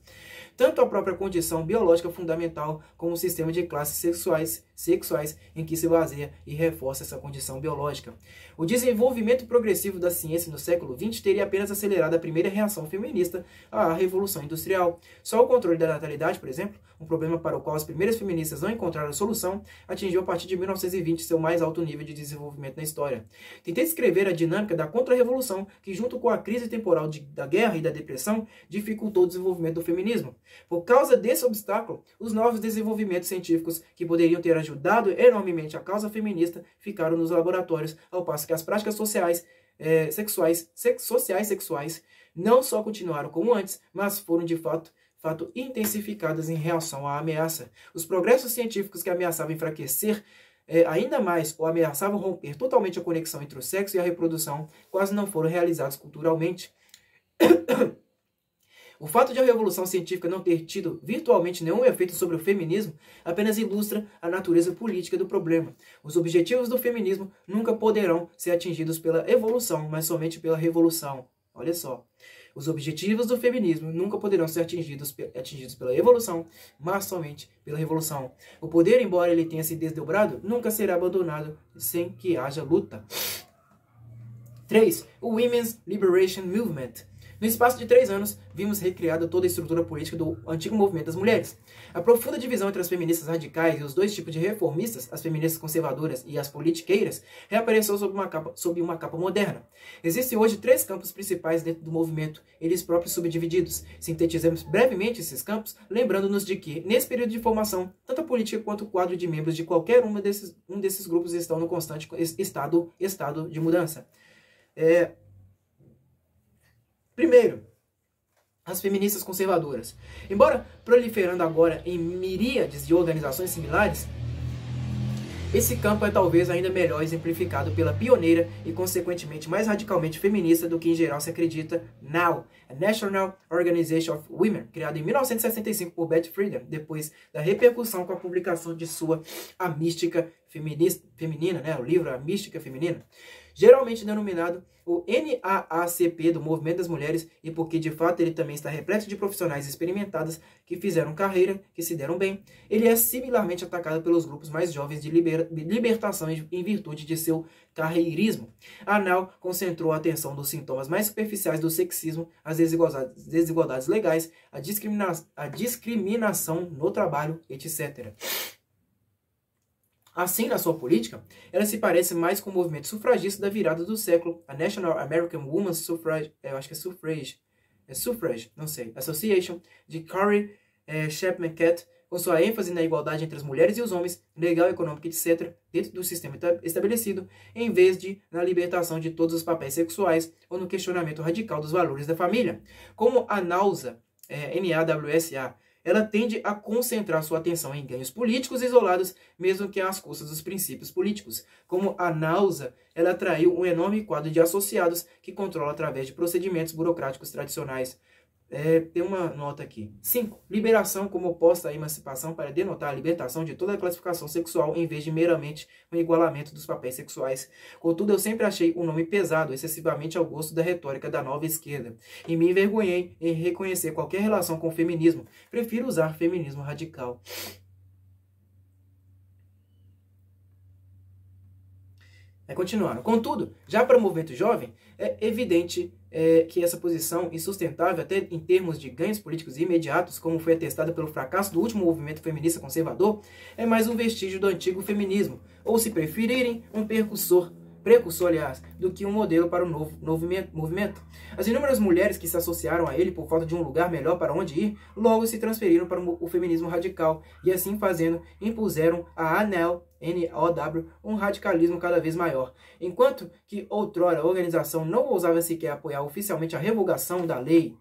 Tanto a própria condição biológica fundamental como o sistema de classes sexuais em que se baseia e reforça essa condição biológica. O desenvolvimento progressivo da ciência no século XX teria apenas acelerado a primeira reação feminista à Revolução Industrial. Só o controle da natalidade, por exemplo, um problema para o qual as primeiras feministas não encontraram solução, atingiu a partir de 1920 seu mais alto nível de desenvolvimento na história. Tentei descrever a dinâmica da contra-revolução que, junto com a crise temporal da guerra e da depressão, dificultou o desenvolvimento do feminismo. Por causa desse obstáculo, os novos desenvolvimentos científicos que poderiam ter ajudado enormemente a causa feminista ficaram nos laboratórios, ao passo que as práticas sexuais não só continuaram como antes, mas foram de fato intensificadas em reação à ameaça. Os progressos científicos que ameaçavam enfraquecer ainda mais ou ameaçavam romper totalmente a conexão entre o sexo e a reprodução quase não foram realizados culturalmente. O fato de a revolução científica não ter tido virtualmente nenhum efeito sobre o feminismo apenas ilustra a natureza política do problema. Os objetivos do feminismo nunca poderão ser atingidos pela evolução, mas somente pela revolução. Olha só. Os objetivos do feminismo nunca poderão ser atingidos pela evolução, mas somente pela revolução. O poder, embora ele tenha se desdobrado, nunca será abandonado sem que haja luta. 3. O Women's Liberation Movement. No espaço de 3 anos, vimos recriada toda a estrutura política do antigo movimento das mulheres. A profunda divisão entre as feministas radicais e os dois tipos de reformistas, as feministas conservadoras e as politiqueiras, reapareceu sob uma capa moderna. Existem hoje 3 campos principais dentro do movimento, eles próprios subdivididos. Sintetizamos brevemente esses campos, lembrando-nos de que, nesse período de formação, tanto a política quanto o quadro de membros de qualquer um desses grupos estão no constante estado de mudança. Primeiro, as feministas conservadoras. Embora proliferando agora em miríades de organizações similares, esse campo é talvez ainda melhor exemplificado pela pioneira e, consequentemente, mais radicalmente feminista do que em geral se acredita, NOW, a National Organization of Women, criada em 1965 por Beth Friedan, depois da repercussão com a publicação de sua A Mística Feminina, né, o livro A Mística Feminina, geralmente denominado o NAACP do Movimento das Mulheres, e porque de fato ele também está repleto de profissionais experimentadas que fizeram carreira, que se deram bem, ele é similarmente atacado pelos grupos mais jovens de libertação em virtude de seu carreirismo. A NOW concentrou a atenção dos sintomas mais superficiais do sexismo, as desigualdades legais, a discriminação no trabalho, etc. Assim, na sua política, ela se parece mais com o movimento sufragista da virada do século, a National American Women's Suffrage, Suffrage, não sei, Association, de Carrie Chapman Catt, com sua ênfase na igualdade entre as mulheres e os homens, legal, econômico, etc., dentro do sistema estabelecido, em vez de na libertação de todos os papéis sexuais ou no questionamento radical dos valores da família. Como a NAWSA, NAWSA, ela tende a concentrar sua atenção em ganhos políticos isolados, mesmo que às custas dos princípios políticos. Como a NAWSA, ela atraiu um enorme quadro de associados que controla através de procedimentos burocráticos tradicionais. Tem uma nota aqui. 5. Liberação como oposta à emancipação para denotar a libertação de toda a classificação sexual em vez de meramente um igualamento dos papéis sexuais. Contudo, eu sempre achei o nome pesado, excessivamente ao gosto da retórica da nova esquerda, e me envergonhei em reconhecer qualquer relação com o feminismo. Prefiro usar feminismo radical. Continuando. Contudo, já para o movimento jovem, é evidente que essa posição insustentável, até em termos de ganhos políticos imediatos, como foi atestada pelo fracasso do último movimento feminista conservador, é mais um vestígio do antigo feminismo, ou, se preferirem, um precursor, aliás, do que um modelo para o novo movimento. As inúmeras mulheres que se associaram a ele por falta de um lugar melhor para onde ir, logo se transferiram para o feminismo radical, e assim fazendo, impuseram a ANEL, NOW, um radicalismo cada vez maior. Enquanto que outrora a organização não ousava sequer apoiar oficialmente a revogação da lei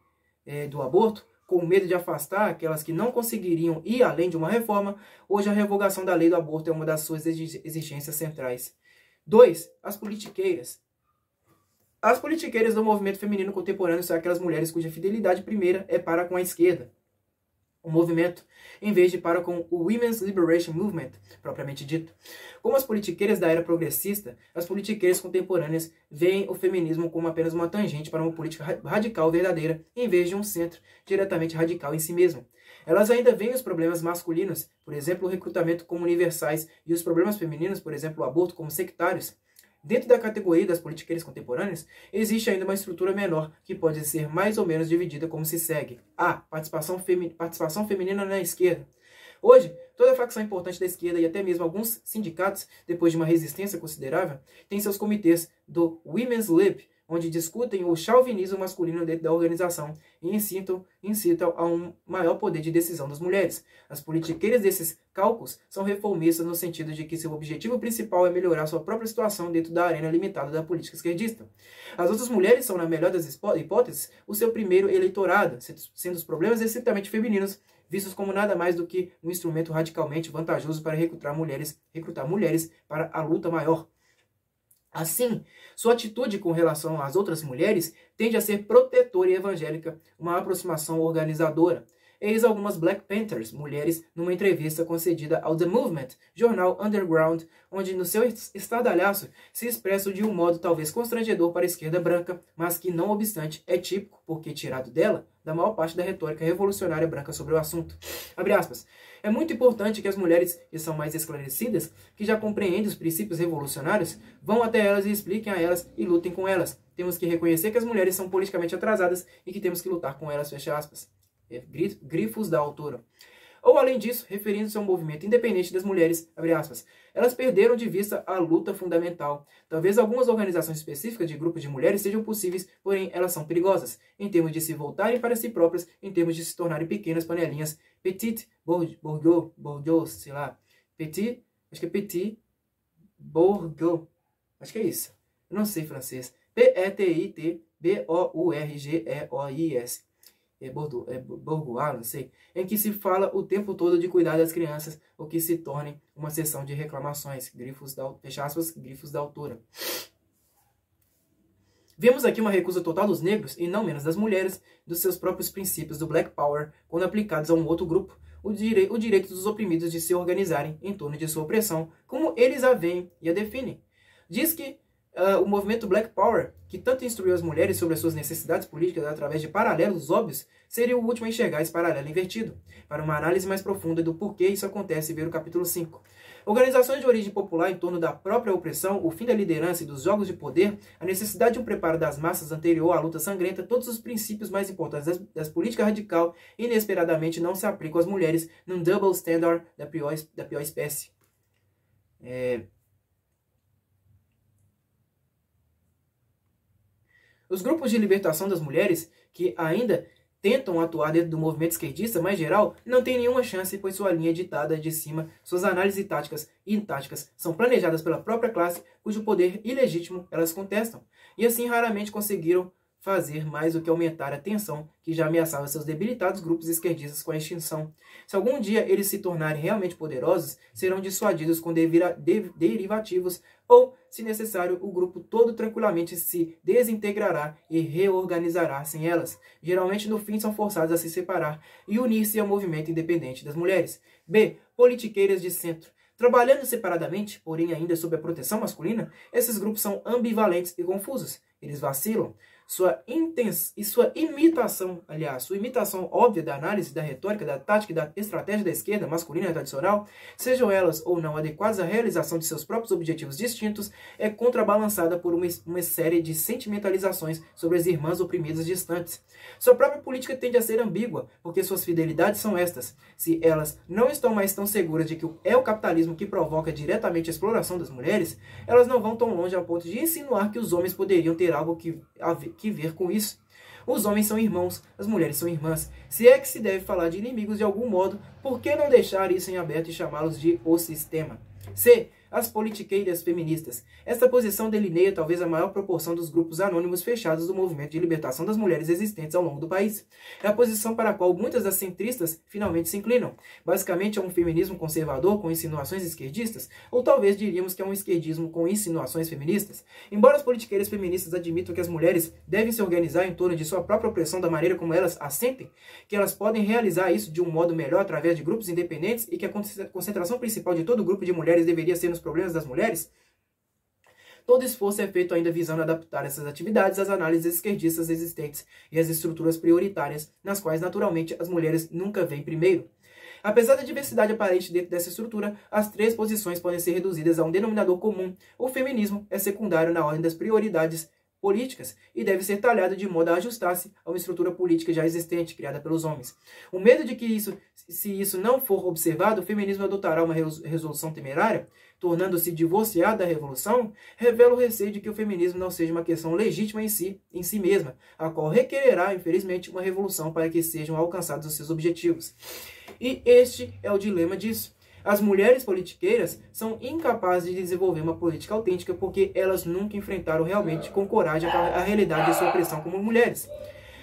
do aborto, com medo de afastar aquelas que não conseguiriam ir além de uma reforma, hoje a revogação da lei do aborto é uma das suas exigências centrais. 2. As politiqueiras. As politiqueiras do movimento feminino contemporâneo são aquelas mulheres cuja fidelidade primeira é para com a esquerda, o movimento, em vez de para com o Women's Liberation Movement, propriamente dito. Como as politiqueiras da era progressista, as politiqueiras contemporâneas veem o feminismo como apenas uma tangente para uma política radical verdadeira, em vez de um centro diretamente radical em si mesmo. Elas ainda veem os problemas masculinos, por exemplo, o recrutamento como universais, e os problemas femininos, por exemplo, o aborto, como sectários. Dentro da categoria das politiqueiras contemporâneas, existe ainda uma estrutura menor, que pode ser mais ou menos dividida como se segue. A. Participação feminina na esquerda. Hoje, toda a facção importante da esquerda e até mesmo alguns sindicatos, depois de uma resistência considerável, têm seus comitês do Women's Lib, onde discutem o chauvinismo masculino dentro da organização e incitam a um maior poder de decisão das mulheres. As politiqueiras desses cálculos são reformistas no sentido de que seu objetivo principal é melhorar sua própria situação dentro da arena limitada da política esquerdista. As outras mulheres são, na melhor das hipóteses, o seu primeiro eleitorado, sendo os problemas estritamente femininos vistos como nada mais do que um instrumento radicalmente vantajoso para recrutar mulheres para a luta maior. Assim, sua atitude com relação às outras mulheres tende a ser protetora e evangélica, uma aproximação organizadora. Eis algumas Black Panthers, mulheres, numa entrevista concedida ao The Movement, jornal underground, onde no seu estardalhaço se expressam de um modo talvez constrangedor para a esquerda branca, mas que, não obstante, é típico, porque tirado dela, da maior parte da retórica revolucionária branca sobre o assunto. Abre aspas. É muito importante que as mulheres que são mais esclarecidas, que já compreendem os princípios revolucionários, vão até elas e expliquem a elas e lutem com elas. Temos que reconhecer que as mulheres são politicamente atrasadas e que temos que lutar com elas, fecha aspas. Grifos da autora. Ou, além disso, referindo-se a um movimento independente das mulheres, abre aspas, elas perderam de vista a luta fundamental. Talvez algumas organizações específicas de grupos de mulheres sejam possíveis, porém elas são perigosas, em termos de se voltarem para si próprias, em termos de se tornarem pequenas panelinhas, petit bourgeois, sei lá, petit, acho que é petit bourgeois, acho que é isso, eu não sei francês, P-E-T-I-T-B-O-U-R-G-E-O-I-S. Bourgois, não sei, em que se fala o tempo todo de cuidar das crianças, o que se torne uma sessão de reclamações, fecha aspas, grifos da autora. Vemos aqui uma recusa total dos negros, e não menos das mulheres, dos seus próprios princípios do Black Power, quando aplicados a um outro grupo, o direito dos oprimidos de se organizarem em torno de sua opressão, como eles a veem e a definem. Diz que o movimento Black Power, que tanto instruiu as mulheres sobre as suas necessidades políticas através de paralelos óbvios, seria o último a enxergar esse paralelo invertido. Para uma análise mais profunda do porquê isso acontece, ver o capítulo 5. Organizações de origem popular em torno da própria opressão, o fim da liderança e dos jogos de poder, a necessidade de um preparo das massas anterior à luta sangrenta, todos os princípios mais importantes das políticas radical, inesperadamente não se aplicam às mulheres num double standard da pior espécie. Os grupos de libertação das mulheres, que ainda tentam atuar dentro do movimento esquerdista mais geral, não têm nenhuma chance, pois sua linha ditada de cima, suas análises táticas são planejadas pela própria classe, cujo poder ilegítimo elas contestam, e assim raramente conseguiram fazer mais do que aumentar a tensão que já ameaçava seus debilitados grupos esquerdistas com a extinção. Se algum dia eles se tornarem realmente poderosos, serão dissuadidos com derivativos ou, se necessário, o grupo todo tranquilamente se desintegrará e reorganizará sem elas. Geralmente, no fim, são forçados a se separar e unir-se ao movimento independente das mulheres. B. Politiqueiras de centro. Trabalhando separadamente, porém ainda sob a proteção masculina, esses grupos são ambivalentes e confusos. Eles vacilam. Sua imitação óbvia da análise, da retórica, da tática e da estratégia da esquerda masculina tradicional, sejam elas ou não adequadas à realização de seus próprios objetivos distintos, é contrabalançada por uma série de sentimentalizações sobre as irmãs oprimidas distantes. Sua própria política tende a ser ambígua, porque suas fidelidades são estas. Se elas não estão mais tão seguras de que é o capitalismo que provoca diretamente a exploração das mulheres, elas não vão tão longe ao ponto de insinuar que os homens poderiam ter algo que ver com isso. Os homens são irmãos, as mulheres são irmãs. Se é que se deve falar de inimigos de algum modo, por que não deixar isso em aberto e chamá-los de o sistema? C. As politiqueiras feministas. Esta posição delineia talvez a maior proporção dos grupos anônimos fechados do movimento de libertação das mulheres existentes ao longo do país. É a posição para a qual muitas das centristas finalmente se inclinam. Basicamente é um feminismo conservador com insinuações esquerdistas, ou talvez diríamos que é um esquerdismo com insinuações feministas. Embora as politiqueiras feministas admitam que as mulheres devem se organizar em torno de sua própria opressão da maneira como elas a sentem, que elas podem realizar isso de um modo melhor através de grupos independentes e que a concentração principal de todo grupo de mulheres deveria ser nos problemas das mulheres, todo esforço é feito ainda visando adaptar essas atividades às análises esquerdistas existentes e às estruturas prioritárias, nas quais naturalmente as mulheres nunca vêm primeiro. Apesar da diversidade aparente dentro dessa estrutura, as três posições podem ser reduzidas a um denominador comum. O feminismo é secundário na ordem das prioridades políticas e deve ser talhado de modo a ajustar-se a uma estrutura política já existente, criada pelos homens. O medo de que se isso não for observado, o feminismo adotará uma resolução temerária, tornando-se divorciado da revolução, revela o receio de que o feminismo não seja uma questão legítima em si mesma, a qual requererá, infelizmente, uma revolução para que sejam alcançados os seus objetivos. E este é o dilema disso. As mulheres politiqueiras são incapazes de desenvolver uma política autêntica porque elas nunca enfrentaram realmente com coragem a realidade de sua opressão como mulheres.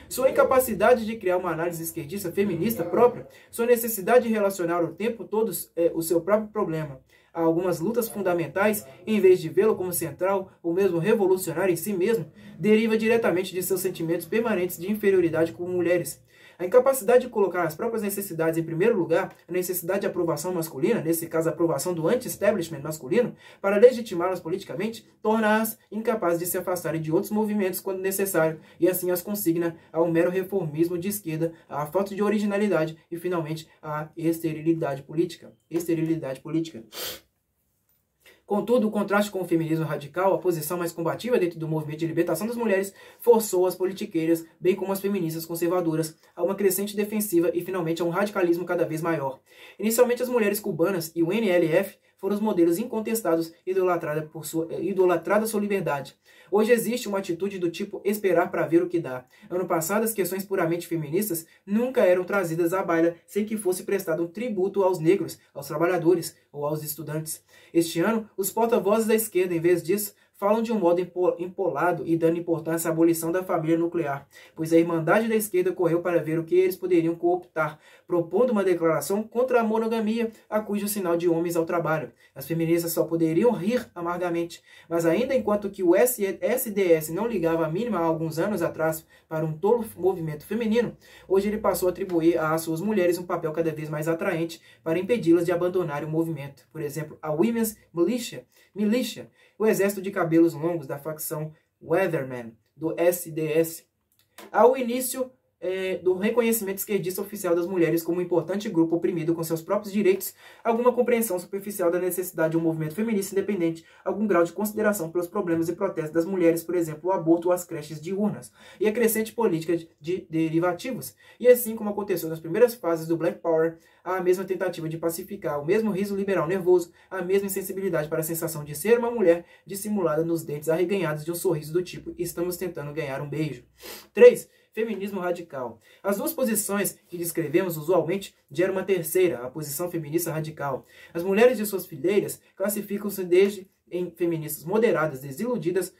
Sua incapacidade de criar uma análise esquerdista feminista própria, sua necessidade de relacionar o tempo todo o seu próprio problema a algumas lutas fundamentais, em vez de vê-lo como central ou mesmo revolucionário em si mesmo, deriva diretamente de seus sentimentos permanentes de inferioridade como mulheres. A incapacidade de colocar as próprias necessidades em primeiro lugar, a necessidade de aprovação masculina, nesse caso a aprovação do anti-establishment masculino, para legitimá-las politicamente, torna-as incapazes de se afastarem de outros movimentos quando necessário, e assim as consigna ao mero reformismo de esquerda, à falta de originalidade e, finalmente, à esterilidade política. Contudo, o contraste com o feminismo radical, a posição mais combativa dentro do movimento de libertação das mulheres, forçou as politiqueiras, bem como as feministas conservadoras, a uma crescente defensiva e, finalmente, a um radicalismo cada vez maior. Inicialmente, as mulheres cubanas e o NLF foram os modelos incontestados idolatradas sua liberdade. Hoje existe uma atitude do tipo esperar para ver o que dá. Ano passado, as questões puramente feministas nunca eram trazidas à baila sem que fosse prestado um tributo aos negros, aos trabalhadores ou aos estudantes. Este ano, os porta-vozes da esquerda, em vez disso, falam de um modo empolado e dando importância à abolição da família nuclear, pois a Irmandade da Esquerda correu para ver o que eles poderiam cooptar, propondo uma declaração contra a monogamia, a cujo sinal de homens ao trabalho. As feministas só poderiam rir amargamente, mas ainda enquanto que o SDS não ligava a mínima há alguns anos atrás para um tolo movimento feminino, hoje ele passou a atribuir às suas mulheres um papel cada vez mais atraente para impedi-las de abandonarem o movimento. Por exemplo, a Women's Militia, o exército de cabelos longos da facção Weatherman, do SDS, ao início do reconhecimento esquerdista oficial das mulheres como um importante grupo oprimido com seus próprios direitos, alguma compreensão superficial da necessidade de um movimento feminista independente, algum grau de consideração pelos problemas e protestos das mulheres, por exemplo, o aborto ou as creches diurnas, e a crescente política de derivativos. E assim como aconteceu nas primeiras fases do Black Power, há a mesma tentativa de pacificar, o mesmo riso liberal nervoso, a mesma insensibilidade para a sensação de ser uma mulher dissimulada nos dentes arreganhados de um sorriso do tipo "estamos tentando ganhar um beijo". 3. Feminismo radical. As duas posições que descrevemos usualmente geram uma terceira, a posição feminista radical. As mulheres de suas fileiras classificam-se desde em feministas moderadas, desiludidas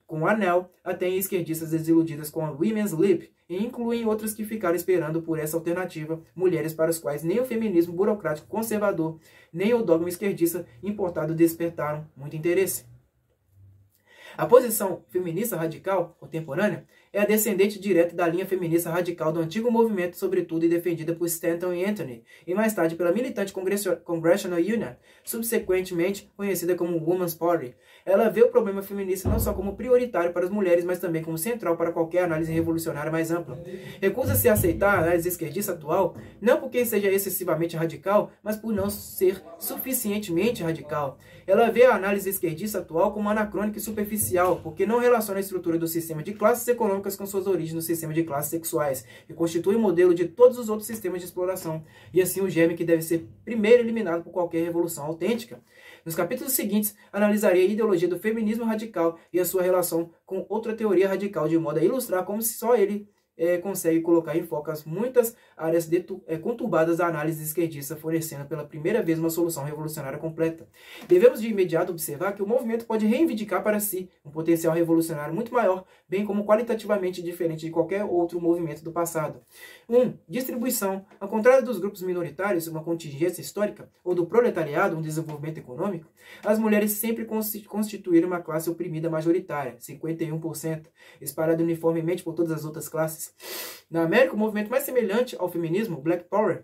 com o anel, até em esquerdistas desiludidas com a Women's Lib, e incluem outras que ficaram esperando por essa alternativa, mulheres para as quais nem o feminismo burocrático conservador, nem o dogma esquerdista importado despertaram muito interesse. A posição feminista radical contemporânea é a descendente direta da linha feminista radical do antigo movimento, sobretudo e defendida por Stanton e Anthony, e mais tarde pela militante Congressional Union, subsequentemente conhecida como Women's Party. Ela vê o problema feminista não só como prioritário para as mulheres, mas também como central para qualquer análise revolucionária mais ampla. Recusa-se a aceitar a análise esquerdista atual, não porque seja excessivamente radical, mas por não ser suficientemente radical. Ela vê a análise esquerdista atual como anacrônica e superficial, porque não relaciona a estrutura do sistema de classes econômicas com suas origens no sistema de classes sexuais, que constitui o modelo de todos os outros sistemas de exploração, e assim o germe que deve ser primeiro eliminado por qualquer revolução autêntica. Nos capítulos seguintes, analisaria a ideologia do feminismo radical e a sua relação com outra teoria radical, de modo a ilustrar como só ele consegue colocar em foco as muitas áreas conturbadas da análise esquerdista, fornecendo pela primeira vez uma solução revolucionária completa. Devemos de imediato observar que o movimento pode reivindicar para si um potencial revolucionário muito maior, bem como qualitativamente diferente de qualquer outro movimento do passado. 1. Distribuição. Ao contrário dos grupos minoritários, uma contingência histórica, ou do proletariado, um desenvolvimento econômico, as mulheres sempre constituíram uma classe oprimida majoritária, 51%, espalhada uniformemente por todas as outras classes. Na América, o movimento mais semelhante ao feminismo, Black Power,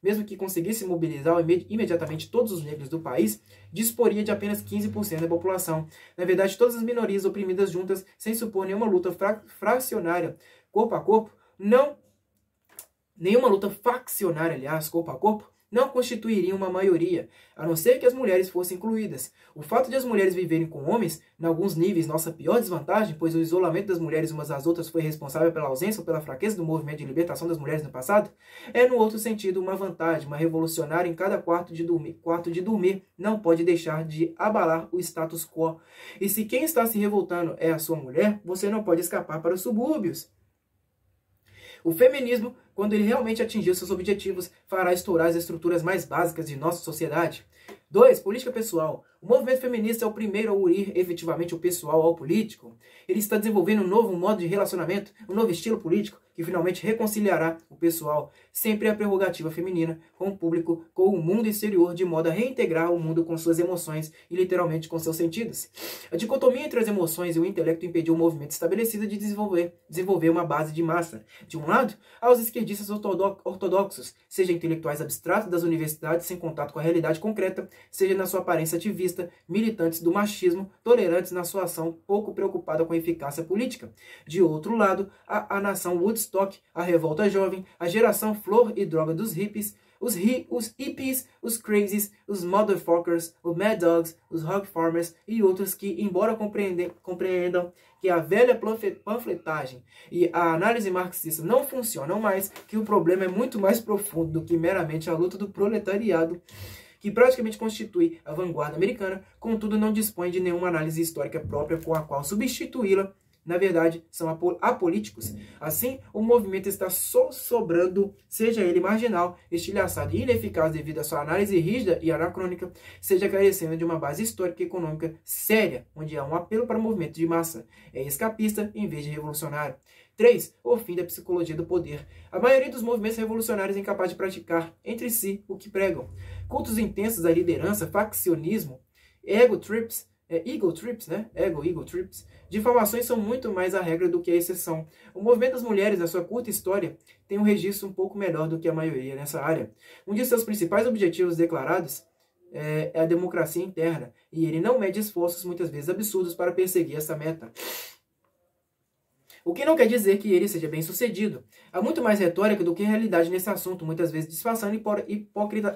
mesmo que conseguisse mobilizar imediatamente todos os negros do país, disporia de apenas 15% da população. Na verdade, todas as minorias oprimidas juntas, sem supor nenhuma luta fracionária corpo a corpo, nenhuma luta faccionária, aliás, corpo a corpo, não constituiriam uma maioria, a não ser que as mulheres fossem incluídas. O fato de as mulheres viverem com homens, em alguns níveis, nossa pior desvantagem, pois o isolamento das mulheres umas das outras foi responsável pela ausência ou pela fraqueza do movimento de libertação das mulheres no passado, é, no outro sentido, uma vantagem, uma revolucionária em cada quarto de dormir não pode deixar de abalar o status quo. E se quem está se revoltando é a sua mulher, você não pode escapar para os subúrbios. O feminismo, quando ele realmente atingir seus objetivos, fará estourar as estruturas mais básicas de nossa sociedade. 2. Política pessoal. O movimento feminista é o primeiro a unir efetivamente o pessoal ao político. Ele está desenvolvendo um novo modo de relacionamento, um novo estilo político, que finalmente reconciliará o pessoal, sempre a prerrogativa feminina, com o público, com o mundo exterior, de modo a reintegrar o mundo com suas emoções e literalmente com seus sentidos. A dicotomia entre as emoções e o intelecto impediu o movimento estabelecido de desenvolver uma base de massa. De um lado, há os esquerdistas ortodoxos, seja intelectuais abstratos das universidades sem contato com a realidade concreta, seja na sua aparência ativista, militantes do machismo, tolerantes na sua ação, pouco preocupada com a eficácia política. De outro lado, a nação Woodstock, a revolta jovem, a geração flor e droga dos hippies, os hippies, os crazies, os motherfuckers, os mad dogs, os hog farmers e outros que, embora compreendam que a velha panfletagem e a análise marxista não funcionam mais, que o problema é muito mais profundo do que meramente a luta do proletariado, que praticamente constitui a vanguarda americana, contudo não dispõe de nenhuma análise histórica própria com a qual substituí-la na verdade, são apolíticos. Assim, o movimento está só sobrando, seja ele marginal, estilhaçado e ineficaz devido à sua análise rígida e anacrônica, seja carecendo de uma base histórica e econômica séria, onde há um apelo para o movimento de massa. É escapista em vez de revolucionário. 3. O fim da psicologia do poder. A maioria dos movimentos revolucionários é incapaz de praticar entre si o que pregam. Cultos intensos à liderança, faccionismo, ego trips, difamações são muito mais a regra do que a exceção. O movimento das mulheres, na sua curta história, tem um registro um pouco melhor do que a maioria nessa área. Um de seus principais objetivos declarados é a democracia interna, e ele não mede esforços muitas vezes absurdos para perseguir essa meta. O que não quer dizer que ele seja bem sucedido. Há muito mais retórica do que realidade nesse assunto, muitas vezes disfarçando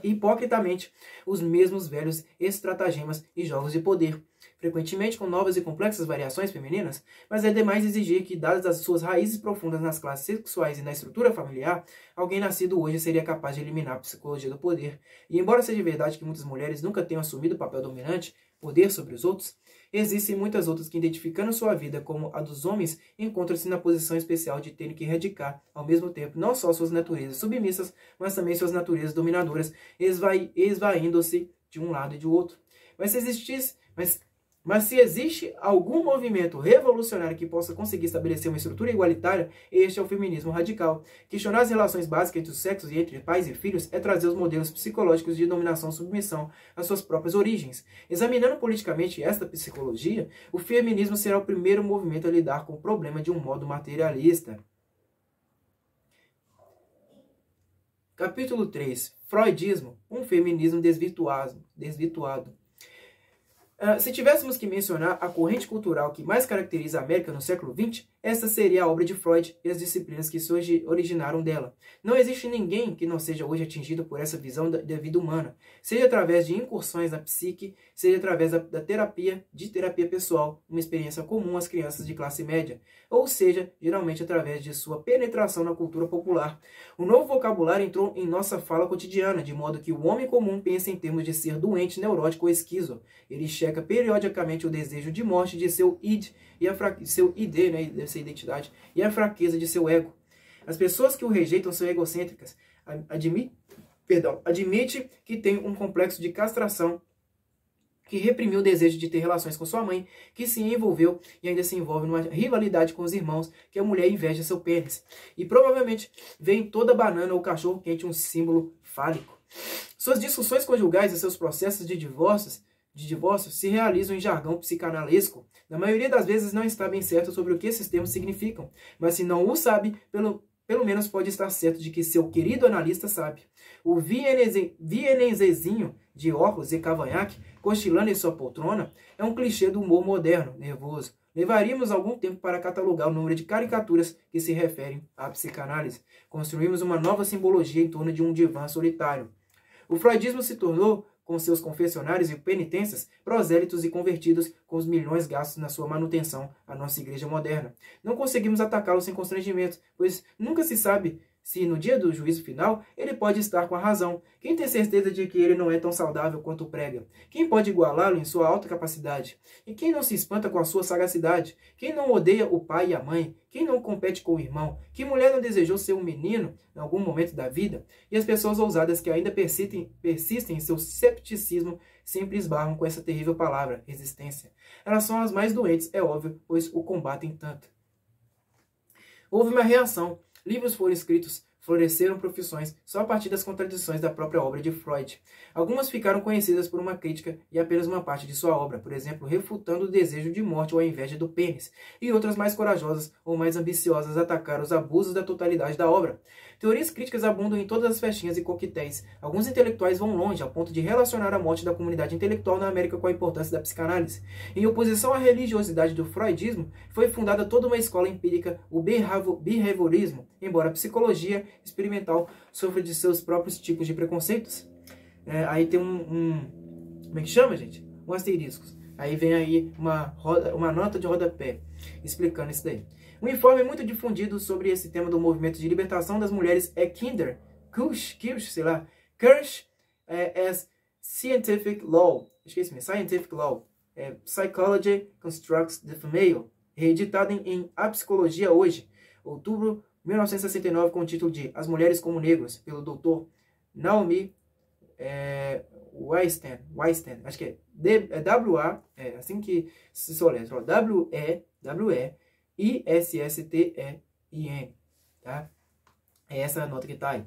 hipocritamente os mesmos velhos estratagemas e jogos de poder, frequentemente com novas e complexas variações femininas, mas é demais exigir que, dadas as suas raízes profundas nas classes sexuais e na estrutura familiar, alguém nascido hoje seria capaz de eliminar a psicologia do poder. E embora seja verdade que muitas mulheres nunca tenham assumido o papel dominante, poder sobre os outros, existem muitas outras que, identificando sua vida como a dos homens, encontram-se na posição especial de terem que erradicar, ao mesmo tempo, não só suas naturezas submissas, mas também suas naturezas dominadoras, esvaindo-se de um lado e de outro. Mas se existe algum movimento revolucionário que possa conseguir estabelecer uma estrutura igualitária, este é o feminismo radical. Questionar as relações básicas entre os sexos e entre pais e filhos é trazer os modelos psicológicos de dominação e submissão às suas próprias origens. Examinando politicamente esta psicologia, o feminismo será o primeiro movimento a lidar com o problema de um modo materialista. Capítulo 3. Freudismo, um feminismo desvirtuado. Se tivéssemos que mencionar a corrente cultural que mais caracteriza a América no século XX, essa seria a obra de Freud e as disciplinas que se originaram dela. Não existe ninguém que não seja hoje atingido por essa visão da vida humana, seja através de incursões na psique, seja através da terapia pessoal, uma experiência comum às crianças de classe média, ou seja, geralmente através de sua penetração na cultura popular. O novo vocabulário entrou em nossa fala cotidiana, de modo que o homem comum pensa em termos de ser doente, neurótico ou esquizo. Ele checa periodicamente o desejo de morte de seu id, seu ID, né, dessa identidade, e a fraqueza de seu ego. As pessoas que o rejeitam são egocêntricas. Admite que tem um complexo de castração, que reprimiu o desejo de ter relações com sua mãe, que se envolveu e ainda se envolve numa rivalidade com os irmãos, que a mulher inveja seu pênis. E provavelmente vê em toda banana ou cachorro quente um símbolo fálico. Suas discussões conjugais e seus processos de divórcio se realizam em jargão psicanalesco. Na maioria das vezes não está bem certo sobre o que esses termos significam, mas se não o sabe, pelo menos pode estar certo de que seu querido analista sabe. O vienesezinho de óculos e cavanhaque, cochilando em sua poltrona, é um clichê do humor moderno, nervoso. Levaríamos algum tempo para catalogar o número de caricaturas que se referem à psicanálise. Construímos uma nova simbologia em torno de um divã solitário. O freudismo se tornou, com seus confessionários e penitências, prosélitos e convertidos com os milhões gastos na sua manutenção, a nossa igreja moderna. Não conseguimos atacá-lo sem constrangimento, pois nunca se sabe se no dia do juízo final ele pode estar com a razão. Quem tem certeza de que ele não é tão saudável quanto prega? Quem pode igualá-lo em sua alta capacidade? E quem não se espanta com a sua sagacidade? Quem não odeia o pai e a mãe? Quem não compete com o irmão? Que mulher não desejou ser um menino em algum momento da vida? E as pessoas ousadas que ainda persistem em seu cepticismo sempre esbarram com essa terrível palavra, resistência. Elas são as mais doentes, é óbvio, pois o combatem tanto. Houve uma reação. Livros foram escritos, floresceram profissões só a partir das contradições da própria obra de Freud. Algumas ficaram conhecidas por uma crítica e apenas uma parte de sua obra, por exemplo, refutando o desejo de morte ou a inveja do pênis, e outras mais corajosas ou mais ambiciosas atacaram os abusos da totalidade da obra. Teorias críticas abundam em todas as festinhas e coquetéis. Alguns intelectuais vão longe, ao ponto de relacionar a morte da comunidade intelectual na América com a importância da psicanálise. Em oposição à religiosidade do freudismo, foi fundada toda uma escola empírica, o behaviorismo, embora a psicologia experimental sofra de seus próprios tipos de preconceitos. Aí tem como é que chama, gente? Um asterisco. Aí vem aí uma nota de rodapé explicando isso daí. Um informe muito difundido sobre esse tema do movimento de libertação das mulheres é Kirsch as Scientific Law. Esqueci, Scientific Law. Psychology Constructs the Female. reeditado em A Psicologia Hoje, outubro de 1969, com o título de As Mulheres como Negros, pelo Dr. Naomi Weisstein, acho que é W-A, assim que se soletra, W-E-W-E-I-S-S-T-E-I-N, tá? É essa a nota que está aí.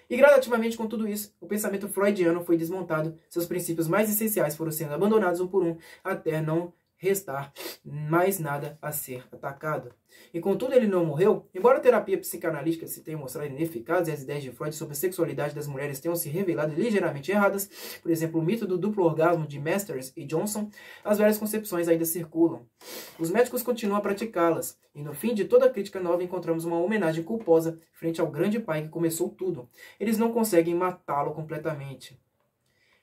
E gradativamente, com tudo isso, o pensamento freudiano foi desmontado, seus princípios mais essenciais foram sendo abandonados um por um, até não restar mais nada a ser atacado. E contudo, ele não morreu, embora a terapia psicanalítica se tenha mostrado ineficaz e as ideias de Freud sobre a sexualidade das mulheres tenham se revelado ligeiramente erradas, por exemplo, o mito do duplo orgasmo de Masters e Johnson, as velhas concepções ainda circulam. Os médicos continuam a praticá-las, e no fim de toda crítica nova encontramos uma homenagem culposa frente ao grande pai que começou tudo. Eles não conseguem matá-lo completamente.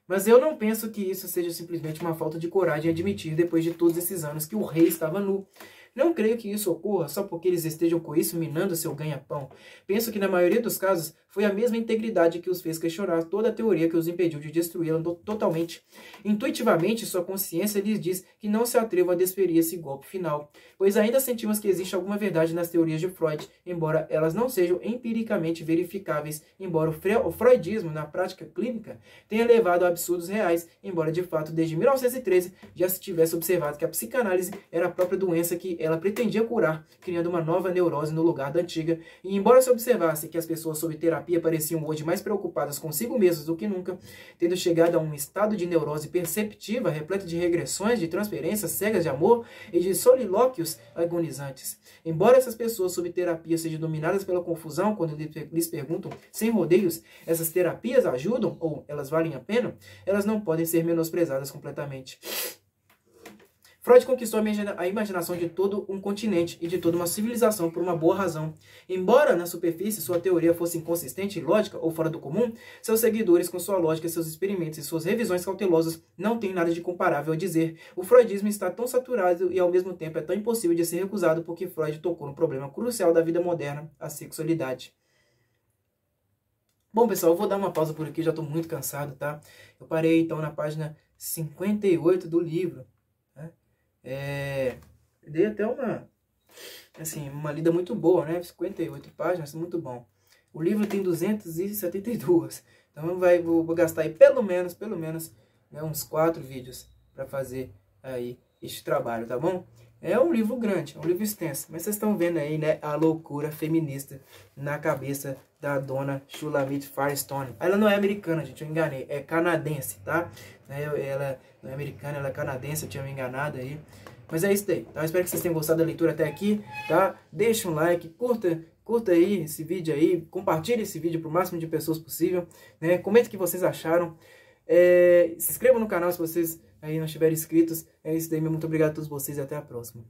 Mas eu não penso que isso seja simplesmente uma falta de coragem admitir, depois de todos esses anos, que o rei estava nu. Não creio que isso ocorra só porque eles estejam com isso minando seu ganha-pão. Penso que na maioria dos casos foi a mesma integridade que os fez questionar toda a teoria que os impediu de destruí-la totalmente. Intuitivamente, sua consciência lhes diz que não se atrevam a desferir esse golpe final, pois ainda sentimos que existe alguma verdade nas teorias de Freud, embora elas não sejam empiricamente verificáveis, embora o freudismo, na prática clínica, tenha levado a absurdos reais, embora de fato desde 1913 já se tivesse observado que a psicanálise era a própria doença que ela pretendia curar, criando uma nova neurose no lugar da antiga, e embora se observasse que as pessoas sob terapia pareciam hoje mais preocupadas consigo mesmas do que nunca, tendo chegado a um estado de neurose perceptiva, repleto de regressões, de transferências cegas de amor e de solilóquios agonizantes. Embora essas pessoas sob terapia sejam dominadas pela confusão quando lhes perguntam, sem rodeios, essas terapias ajudam ou elas valem a pena, elas não podem ser menosprezadas completamente. Freud conquistou a imaginação de todo um continente e de toda uma civilização por uma boa razão. Embora, na superfície, sua teoria fosse inconsistente, ilógica ou fora do comum, seus seguidores, com sua lógica, seus experimentos e suas revisões cautelosas, não têm nada de comparável a dizer. O freudismo está tão saturado e, ao mesmo tempo, é tão impossível de ser recusado porque Freud tocou no problema crucial da vida moderna, a sexualidade. Bom, pessoal, eu vou dar uma pausa por aqui, já estou muito cansado, tá? Eu parei, então, na página 58 do livro. Dei até uma lida muito boa, né? 58 páginas, muito bom. O livro tem 272, então vou gastar aí pelo menos né, uns 4 vídeos para fazer aí este trabalho, tá bom? É um livro grande, é um livro extenso, mas vocês estão vendo aí, né, a loucura feminista na cabeça da dona Shulamit Firestone. Ela não é americana, gente, eu enganei, é canadense, tá? Ela não é americana, ela é canadense, eu tinha me enganado aí. Mas é isso daí, tá? Eu espero que vocês tenham gostado da leitura até aqui, tá? Deixa um like, curta aí esse vídeo aí, compartilhe esse vídeo para o máximo de pessoas possível, né? Comenta o que vocês acharam. Se inscrevam no canal se vocês aí não estiverem inscritos. É isso daí, muito obrigado a todos vocês e até a próxima.